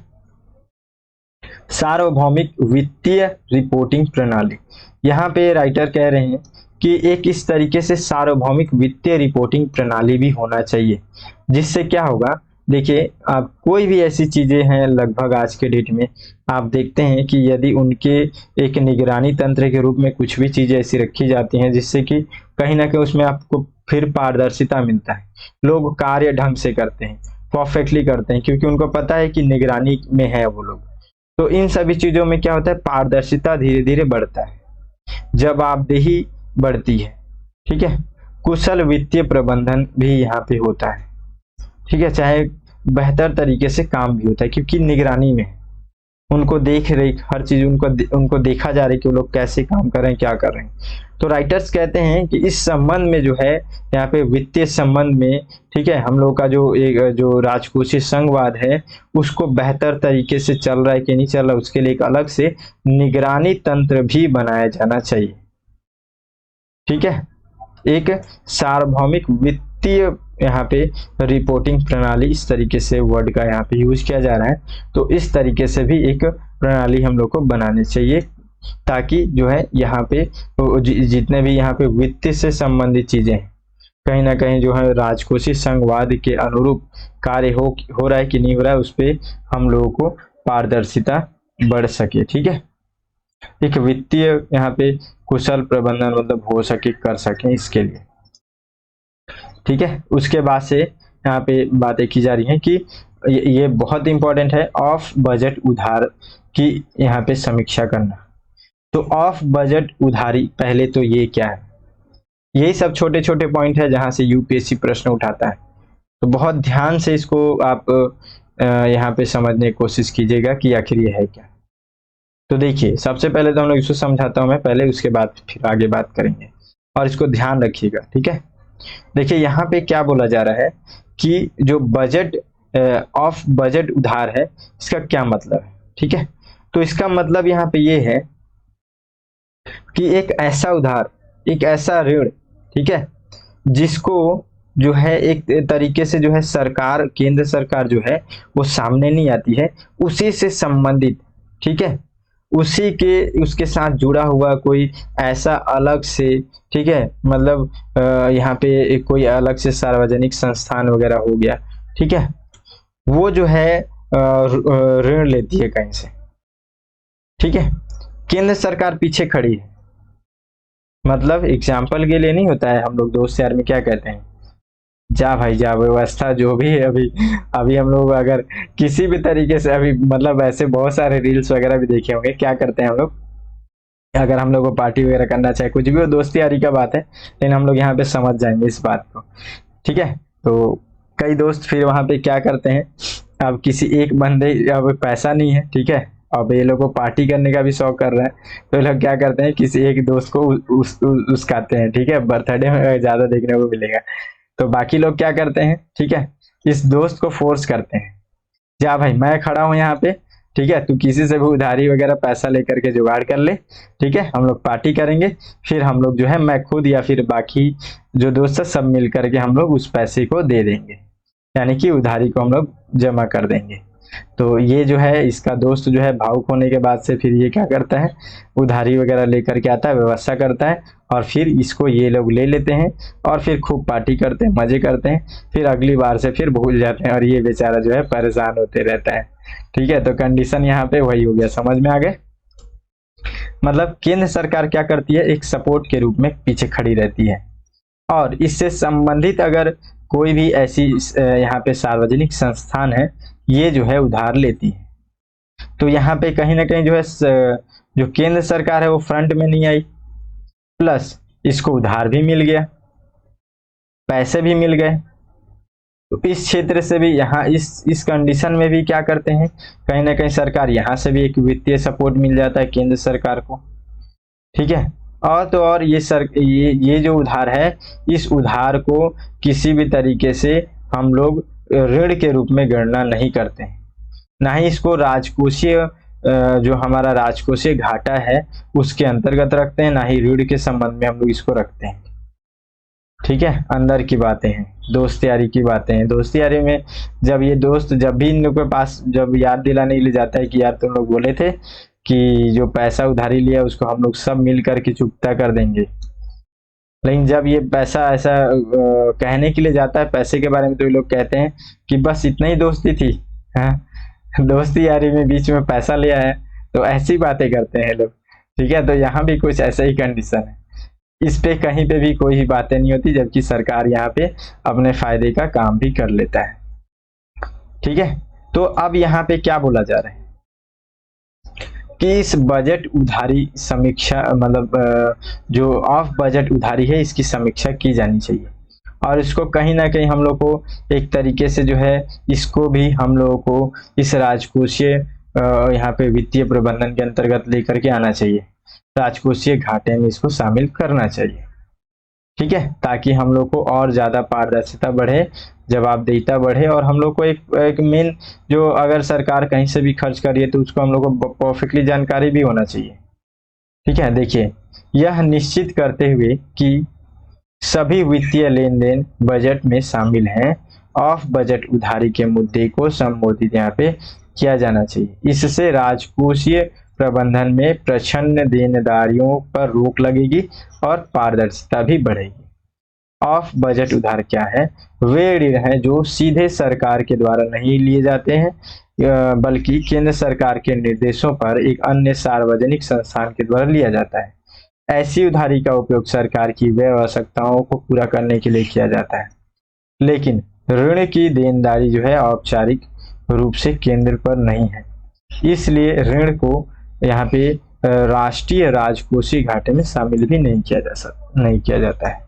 सार्वभौमिक वित्तीय रिपोर्टिंग प्रणाली। यहाँ पे राइटर कह रहे हैं कि एक इस तरीके से सार्वभौमिक वित्तीय रिपोर्टिंग प्रणाली भी होना चाहिए, जिससे क्या होगा, देखिए आप कोई भी ऐसी चीजें हैं लगभग आज के डेट में आप देखते हैं कि यदि उनके एक निगरानी तंत्र के रूप में कुछ भी चीजें ऐसी रखी जाती हैं जिससे कि कहीं ना कहीं उसमें आपको फिर पारदर्शिता मिलता है, लोग कार्य ढंग से करते हैं, परफेक्टली करते हैं, क्योंकि उनको पता है कि निगरानी में है वो लोग। तो इन सभी चीजों में क्या होता है, पारदर्शिता धीरे धीरे बढ़ता है, जवाबदेही बढ़ती है, ठीक है। कुशल वित्तीय प्रबंधन भी यहाँ पे होता है, ठीक है, चाहे बेहतर तरीके से काम भी होता है क्योंकि निगरानी में उनको देख रेख हर चीज उनको देखा जा रहा है कि वो लोग कैसे काम कर रहे हैं, क्या कर रहे हैं। तो राइटर्स कहते हैं कि इस संबंध में जो है यहाँ पे वित्तीय संबंध में, ठीक है, हम लोग का जो राजकोषीय संघवाद है उसको बेहतर तरीके से चल रहा है कि नहीं चल रहा, उसके लिए एक अलग से निगरानी तंत्र भी बनाया जाना चाहिए, ठीक है। एक सार्वभौमिक वित्तीय यहाँ पे रिपोर्टिंग प्रणाली, इस तरीके से वर्ड का यहाँ पे यूज किया जा रहा है, तो इस तरीके से भी एक प्रणाली हम लोग को बनानी चाहिए ताकि जो है यहाँ पे जितने भी यहाँ पे वित्त से संबंधित चीजें कहीं ना कहीं जो है राजकोषीय संघवाद के अनुरूप कार्य हो रहा है कि नहीं हो रहा है, उस पर हम लोगों को पारदर्शिता बढ़ सके, ठीक है। एक वित्तीय यहाँ पे कुशल प्रबंधन मतलब हो सके, कर सके इसके लिए, ठीक है। उसके बाद से यहाँ पे बातें की जा रही हैं कि ये बहुत इंपॉर्टेंट है, ऑफ बजट उधार की यहाँ पे समीक्षा करना। तो ऑफ बजट उधारी, पहले तो ये क्या है, यही सब छोटे छोटे पॉइंट है जहां से यूपीएससी प्रश्न उठाता है, तो बहुत ध्यान से इसको आप यहाँ पे समझने की कोशिश कीजिएगा कि आखिर ये है क्या। तो देखिए सबसे पहले तो हम लोग इसको समझाता हूं मैं पहले, उसके बाद फिर आगे बात करेंगे और इसको ध्यान रखिएगा, ठीक है। देखिए यहाँ पे क्या बोला जा रहा है कि जो बजट ऑफ बजट उधार है इसका क्या मतलब है, ठीक है। तो इसका मतलब यहाँ पे ये है कि एक ऐसा उधार, एक ऐसा ऋण, ठीक है, जिसको जो है एक तरीके से जो है सरकार, केंद्र सरकार जो है वो सामने नहीं आती है, उसी से संबंधित, ठीक है, उसी के उसके साथ जुड़ा हुआ कोई ऐसा अलग से, ठीक है, मतलब यहाँ पे कोई अलग से सार्वजनिक संस्थान वगैरह हो गया, ठीक है, वो जो है ऋण लेती है कहीं से, ठीक है, केंद्र सरकार पीछे खड़ी है। मतलब एग्जाम्पल के लिए नहीं होता है, हम लोग दोस्त यार में क्या कहते हैं, जा भाई जा, व्यवस्था जो भी है अभी अभी हम लोग अगर किसी भी तरीके से अभी मतलब ऐसे बहुत सारे रील्स वगैरह भी देखे होंगे, क्या करते हैं हम लोग, अगर हम लोग को पार्टी वगैरह करना चाहे कुछ भी हो, दोस्ती यारी का बात है, लेकिन हम लोग यहाँ पे समझ जाएंगे इस बात को, ठीक है। तो कई दोस्त फिर वहां पे क्या करते हैं, अब किसी एक बंदे, अब पैसा नहीं है, ठीक है, अब ये लोग को पार्टी करने का भी शौक कर रहा है, तो ये लोग क्या करते हैं, किसी एक दोस्त को उसकाते हैं, ठीक है, बर्थडे में ज्यादा देखने को मिलेगा। तो बाकी लोग क्या करते हैं, ठीक है, इस दोस्त को फोर्स करते हैं, जा भाई मैं खड़ा हूं यहाँ पे, ठीक है, तू किसी से भी उधारी वगैरह पैसा लेकर के जुगाड़ कर ले, ठीक है, हम लोग पार्टी करेंगे, फिर हम लोग जो है मैं खुद या फिर बाकी जो दोस्त है सब मिल करके हम लोग उस पैसे को दे देंगे, यानी कि उधारी को हम लोग जमा कर देंगे। तो ये जो है इसका दोस्त जो है भावुक होने के बाद से फिर ये क्या करता है, उधारी वगैरह लेकर के आता है, व्यवस्था करता है, और फिर इसको ये लोग ले लेते हैं और फिर खूब पार्टी करते हैं, मजे करते हैं, फिर अगली बार से फिर भूल जाते हैं और ये बेचारा जो है परेशान होते रहता है, ठीक है। तो कंडीशन यहाँ पे वही हो गया, समझ में आ गए। मतलब केंद्र सरकार क्या करती है, एक सपोर्ट के रूप में पीछे खड़ी रहती है, और इससे संबंधित अगर कोई भी ऐसी यहाँ पे सार्वजनिक संस्थान है, ये जो है उधार लेती है, तो यहाँ पे कहीं ना कहीं जो है जो केंद्र सरकार है वो फ्रंट में नहीं आई, प्लस इसको उधार भी मिल गया, पैसे भी मिल गए। तो इस क्षेत्र से भी यहाँ इस कंडीशन में भी क्या करते हैं, कहीं ना कहीं सरकार यहाँ से भी एक वित्तीय सपोर्ट मिल जाता है केंद्र सरकार को, ठीक है। और तो और ये जो उधार है, इस उधार को किसी भी तरीके से हम लोग ऋण के रूप में गणना नहीं करते हैं, ना ही इसको राजकोषीय जो हमारा राजकोषीय घाटा है उसके अंतर्गत रखते हैं, ना ही ऋण के संबंध में हम लोग इसको रखते हैं। ठीक है, अंदर की बातें हैं, दोस्त यारी की बातें हैं। दोस्त यारी में जब ये दोस्त जब भी इन लोग के पास जब याद दिलाने के लिए जाता है कि यार तुम लोग बोले थे कि जो पैसा उधारी लिया उसको हम लोग सब मिल करके चुकता कर देंगे, लेकिन जब ये पैसा ऐसा कहने के लिए जाता है पैसे के बारे में, तो ये लोग कहते हैं कि बस इतना ही दोस्ती थी। हाँ, दोस्ती यारी में बीच में पैसा लिया है, तो ऐसी बातें करते हैं लोग। ठीक है, तो यहाँ भी कुछ ऐसा ही कंडीशन है, इस पे कहीं पे भी कोई ही बातें नहीं होती, जबकि सरकार यहाँ पे अपने फायदे का काम भी कर लेता है। ठीक है, तो अब यहाँ पे क्या बोला जा रहा है कि इस बजट उधारी समीक्षा मतलब जो ऑफ बजट उधारी है इसकी समीक्षा की जानी चाहिए, और इसको कहीं ना कहीं हम लोग को एक तरीके से जो है इसको भी हम लोगों को इस राजकोषीय यहाँ पे वित्तीय प्रबंधन के अंतर्गत लेकर के आना चाहिए, राजकोषीय घाटे में इसको शामिल करना चाहिए। ठीक है, ताकि हम लोग को और ज्यादा पारदर्शिता बढ़े, जवाबदेहिता बढ़े, और हम लोग को एक मेन जो अगर सरकार कहीं से भी खर्च कर रही है तो उसको हम लोग को परफेक्टली जानकारी भी होना चाहिए। ठीक है, देखिए यह निश्चित करते हुए कि सभी वित्तीय लेन देन बजट में शामिल हैं, ऑफ बजट उधारी के मुद्दे को संबोधित यहाँ पे किया जाना चाहिए। इससे राजकोषीय प्रबंधन में प्रच्छन्न देनदारियों पर रोक लगेगी और पारदर्शिता भी बढ़ेगी। ऑफ बजट उधार क्या है? वे ऋण हैं जो सीधे सरकार के द्वारा नहीं लिए जाते हैं, बल्कि केंद्र सरकार के निर्देशों पर एक अन्य सार्वजनिक संस्थान के द्वारा लिया जाता है। ऐसी उधारी का उपयोग सरकार की व्यय आवश्यकताओं को पूरा करने के लिए किया जाता है, लेकिन ऋण की देनदारी जो है औपचारिक रूप से केंद्र पर नहीं है, इसलिए ऋण को यहाँ पे राष्ट्रीय राजकोषीय घाटे में शामिल भी नहीं किया जाता है।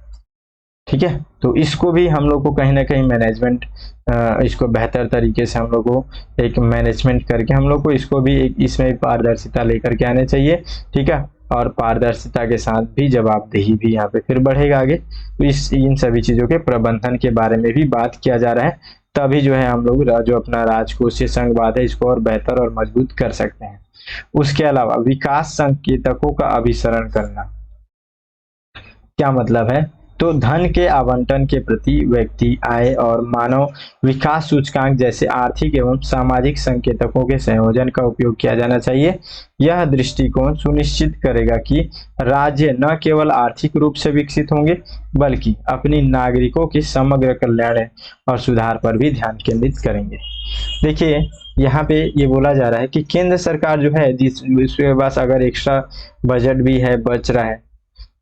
ठीक है, तो इसको भी हम लोग को कहीं ना कहीं मैनेजमेंट इसको बेहतर तरीके से हम लोग को एक मैनेजमेंट करके हम लोग को इसको भी एक इसमें पारदर्शिता लेकर के आने चाहिए। ठीक है, और पारदर्शिता के साथ भी जवाबदेही भी यहाँ पे फिर बढ़ेगा आगे। तो इन सभी चीजों के प्रबंधन के बारे में भी बात किया जा रहा है, तभी जो है हम लोग जो अपना राजकोषीय संघवाद है इसको और बेहतर और मजबूत कर सकते हैं। उसके अलावा विकास संकेतकों का अभिसरण करना क्या मतलब है? तो धन के आवंटन के प्रति व्यक्ति आय और मानव विकास सूचकांक जैसे आर्थिक एवं सामाजिक संकेतकों के संयोजन का उपयोग किया जाना चाहिए। यह दृष्टिकोण सुनिश्चित करेगा कि राज्य न केवल आर्थिक रूप से विकसित होंगे, बल्कि अपनी नागरिकों के समग्र कल्याण और सुधार पर भी ध्यान केंद्रित करेंगे। देखिए यहाँ पे ये बोला जा रहा है कि केंद्र सरकार जो है जिसके पास अगर एक्स्ट्रा बजट भी है बच रहा है,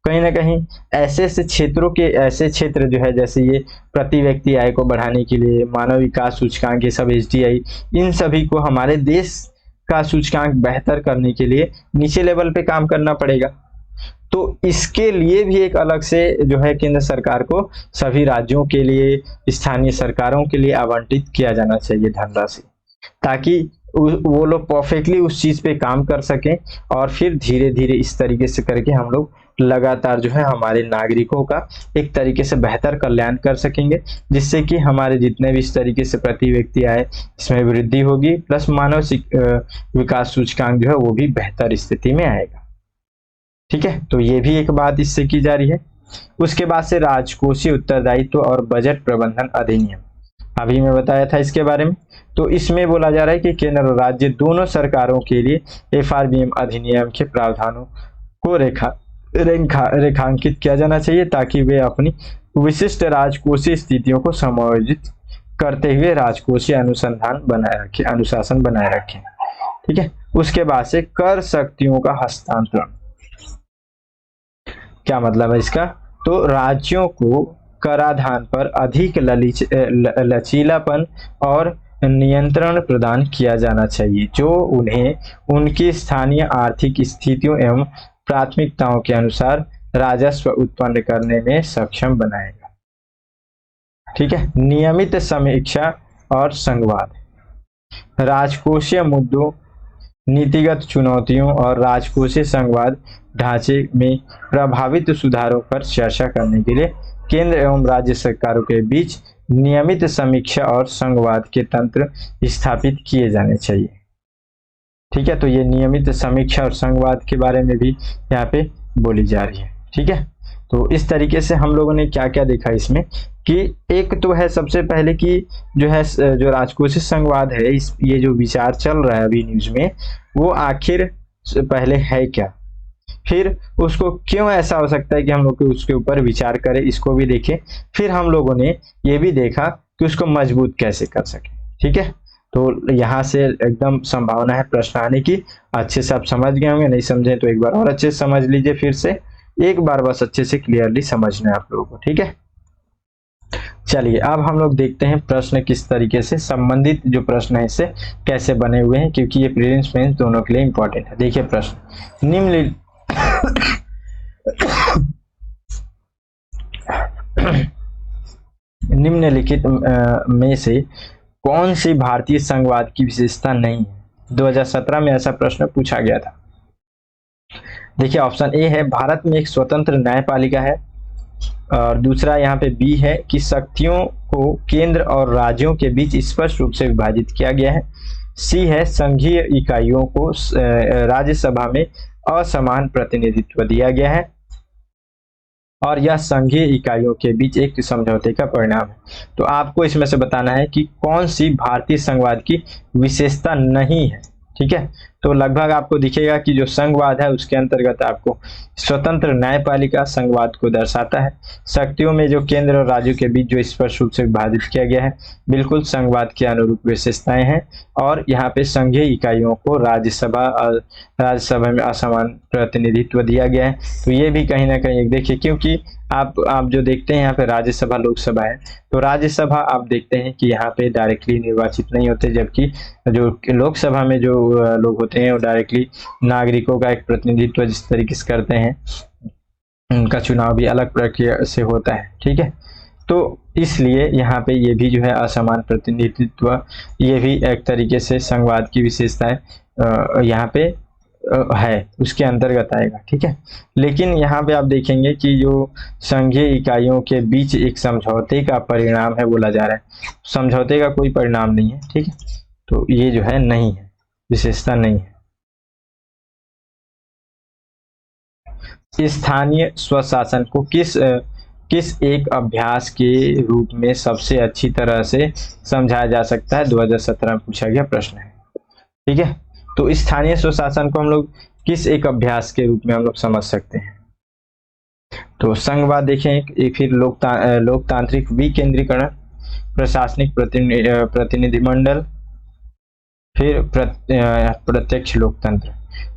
कहीं ना कहीं ऐसे क्षेत्र जो है जैसे ये प्रति व्यक्ति आय को बढ़ाने के लिए मानव विकास सूचकांक ये सब HDI, इन सभी को हमारे देश का सूचकांक बेहतर करने के लिए नीचे लेवल पे काम करना पड़ेगा। तो इसके लिए भी एक अलग से जो है केंद्र सरकार को सभी राज्यों के लिए, स्थानीय सरकारों के लिए आवंटित किया जाना चाहिए धनराशि, ताकि वो लोग परफेक्टली उस चीज पे काम कर सकें, और फिर धीरे धीरे इस तरीके से करके हम लोग लगातार जो है हमारे नागरिकों का एक तरीके से बेहतर कल्याण कर सकेंगे, जिससे कि हमारे जितने भी इस तरीके से प्रति व्यक्ति आए इसमें वृद्धि होगी, प्लस मानव विकास सूचकांक जो है वो भी बेहतर स्थिति में आएगा। ठीक है, तो ये भी एक बात इससे की जा रही है। उसके बाद से राजकोषीय उत्तरदायित्व और बजट प्रबंधन अधिनियम, अभी मैं बताया था इसके बारे में। तो इसमें बोला जा रहा है कि केंद्र और राज्य दोनों सरकारों के लिए FRBM अधिनियम के प्रावधानों को रेखांकित किया जाना चाहिए, ताकि वे अपनी विशिष्ट राजकोषीय स्थितियों को समायोजित करते हुए राजकोषीय अनुशासन बनाए रखें। ठीक है, उसके बाद से कर शक्तियों का हस्तांतरण, क्या मतलब है इसका? तो राज्यों को कराधान पर अधिक लचीलापन और नियंत्रण प्रदान किया जाना चाहिए, जो उन्हें उनकी स्थानीय आर्थिक स्थितियों एवं प्राथमिकताओं के अनुसार राजस्व उत्पन्न करने में सक्षम बनाएगा। ठीक है, नियमित समीक्षा और संवाद, राजकोषीय मुद्दों, नीतिगत चुनौतियों और राजकोषीय संवाद ढांचे में प्रभावित सुधारों पर चर्चा करने के लिए केंद्र एवं राज्य सरकारों के बीच नियमित समीक्षा और संवाद के तंत्र स्थापित किए जाने चाहिए। ठीक है, तो ये नियमित समीक्षा और संवाद के बारे में भी यहाँ पे बोली जा रही है। ठीक है, तो इस तरीके से हम लोगों ने क्या क्या देखा इसमें कि एक तो है सबसे पहले कि जो है जो राजकोषीय संघवाद है, इस ये जो विचार चल रहा है अभी न्यूज में, वो आखिर पहले है क्या, फिर उसको क्यों ऐसा हो सकता है कि हम लोग उसके ऊपर विचार करें, इसको भी देखें। फिर हम लोगों ने ये भी देखा कि उसको मजबूत कैसे कर सके। ठीक है, तो यहाँ से एकदम संभावना है प्रश्न आने की। अच्छे से आप समझ गए होंगे, नहीं समझे तो एक बार और अच्छे से समझ लीजिए, फिर से एक बार बस अच्छे से क्लियरली समझना है आप लोगों को। ठीक है, चलिए अब हम लोग देखते हैं प्रश्न किस तरीके से संबंधित जो प्रश्न है इससे कैसे बने हुए हैं, क्योंकि ये प्रीलिम्स मेंस दोनों के लिए इंपॉर्टेंट है। देखिए प्रश्न, निम्नलिखित में से कौन सी भारतीय संघवाद की विशेषता नहीं है? 2017 में ऐसा प्रश्न पूछा गया था। देखिए ऑप्शन ए है भारत में एक स्वतंत्र न्यायपालिका है, और दूसरा यहाँ पे बी है कि शक्तियों को केंद्र और राज्यों के बीच स्पष्ट रूप से विभाजित किया गया है, सी है संघीय इकाइयों को राज्यसभा में असमान प्रतिनिधित्व दिया गया है, और यह संघीय इकाइयों के बीच एक समझौते का परिणाम है। तो आपको इसमें से बताना है कि कौन सी भारतीय संघवाद की विशेषता नहीं है। ठीक है, तो लगभग आपको दिखेगा कि जो संघवाद है उसके अंतर्गत आपको स्वतंत्र न्यायपालिका संघवाद को दर्शाता है, शक्तियों में जो केंद्र और राज्यों के बीच जो स्पष्ट रूप से विभाजित किया गया है बिल्कुल संघवाद के अनुरूप विशेषताएं हैं, और यहाँ पे संघीय इकाइयों को राज्यसभा में असमान प्रतिनिधित्व दिया गया है। तो ये भी कहीं ना कहीं एक देखिए, क्योंकि आप जो देखते हैं यहाँ पे राज्यसभा लोकसभा है, तो राज्यसभा आप देखते हैं कि यहाँ पे डायरेक्टली निर्वाचित नहीं होते, जबकि जो लोकसभा में जो लोग होते हैं वो डायरेक्टली नागरिकों का एक प्रतिनिधित्व जिस तरीके से करते हैं, उनका चुनाव भी अलग प्रक्रिया से होता है। ठीक है, तो इसलिए यहाँ पे ये भी जो है असमान प्रतिनिधित्व, ये भी एक तरीके से संघवाद की विशेषता है, यहाँ पे है, उसके अंतर्गत आएगा। ठीक है, लेकिन यहाँ पे आप देखेंगे कि जो संघीय इकाइयों के बीच एक समझौते का परिणाम है बोला जा रहा है, समझौते का कोई परिणाम नहीं है। ठीक है, तो ये जो है नहीं है, विशेषता नहीं है। स्थानीय स्वशासन को किस एक अभ्यास के रूप में सबसे अच्छी तरह से समझाया जा सकता है? 2017 में पूछा गया प्रश्न है। ठीक है, तो स्थानीय स्वशासन को हम लोग किस एक अभ्यास के रूप में हम लोग समझ सकते हैं? तो संघवाद देखें, फिर लोकतांत्रिक विकेंद्रीकरण, प्रशासनिक प्रतिनिधिमंडल, फिर प्रत्यक्ष लोकतंत्र।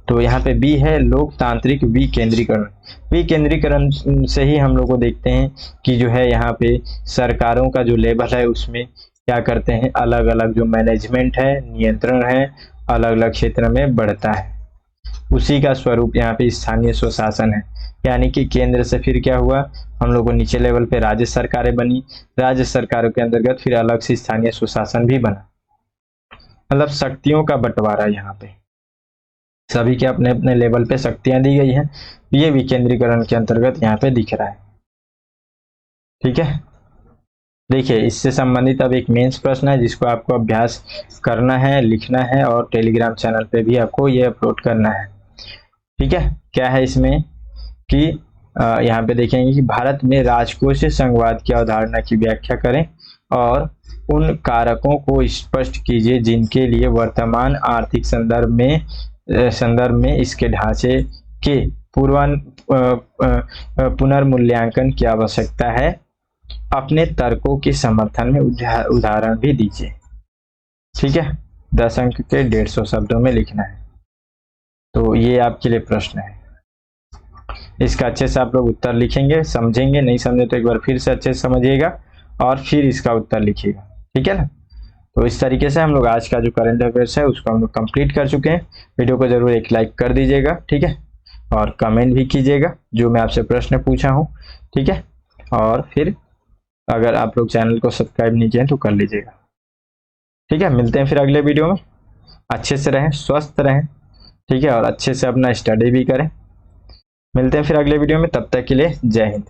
तो यहाँ पे बी है लोकतांत्रिक विकेंद्रीकरण। विकेंद्रीकरण से ही हम लोग को देखते हैं कि जो है यहाँ पे सरकारों का जो लेवल है उसमें क्या करते हैं, अलग अलग जो मैनेजमेंट है, नियंत्रण है, अलग अलग क्षेत्र में बढ़ता है। उसी का स्वरूप यहाँ पे स्थानीय स्वशासन है, यानी कि केंद्र से फिर क्या हुआ, हम लोग को नीचे लेवल पे राज्य सरकारें बनी, राज्य सरकारों के अंतर्गत फिर अलग से स्थानीय स्वशासन भी बना, मतलब शक्तियों का बंटवारा, यहाँ पे सभी के अपने अपने लेवल पे शक्तियां दी गई हैं, ये विकेंद्रीकरण के अंतर्गत यहाँ पे दिख रहा है। ठीक है, देखिए इससे संबंधित अब एक मेंस प्रश्न है जिसको आपको अभ्यास करना है, लिखना है, और टेलीग्राम चैनल पे भी आपको ये अपलोड करना है। ठीक है, क्या है इसमें कि यहाँ पे देखेंगे कि भारत में राजकोषीय संघवाद की अवधारणा की व्याख्या करें और उन कारकों को स्पष्ट कीजिए जिनके लिए वर्तमान आर्थिक संदर्भ में इसके ढांचे के पुनर्मूल्यांकन की आवश्यकता है। अपने तर्कों के समर्थन में उदाहरण भी दीजिए। ठीक है, 10 अंक के 150 शब्दों में लिखना है। तो ये आपके लिए प्रश्न है, इसका अच्छे से आप लोग उत्तर लिखेंगे, समझेंगे, नहीं समझे तो एक बार फिर से अच्छे से समझिएगा और फिर इसका उत्तर लिखिएगा। ठीक है ना, तो इस तरीके से हम लोग आज का जो करंट अफेयर्स है उसको हम लोग कंप्लीट कर चुके हैं। वीडियो को जरूर एक लाइक कर दीजिएगा। ठीक है, और कमेंट भी कीजिएगा जो मैं आपसे प्रश्न पूछा हूँ। ठीक है, और फिर अगर आप लोग चैनल को सब्सक्राइब नहीं किए तो कर लीजिएगा। ठीक है, मिलते हैं फिर अगले वीडियो में। अच्छे से रहें, स्वस्थ रहें। ठीक है, और अच्छे से अपना स्टडी भी करें। मिलते हैं फिर अगले वीडियो में, तब तक के लिए जय हिंद।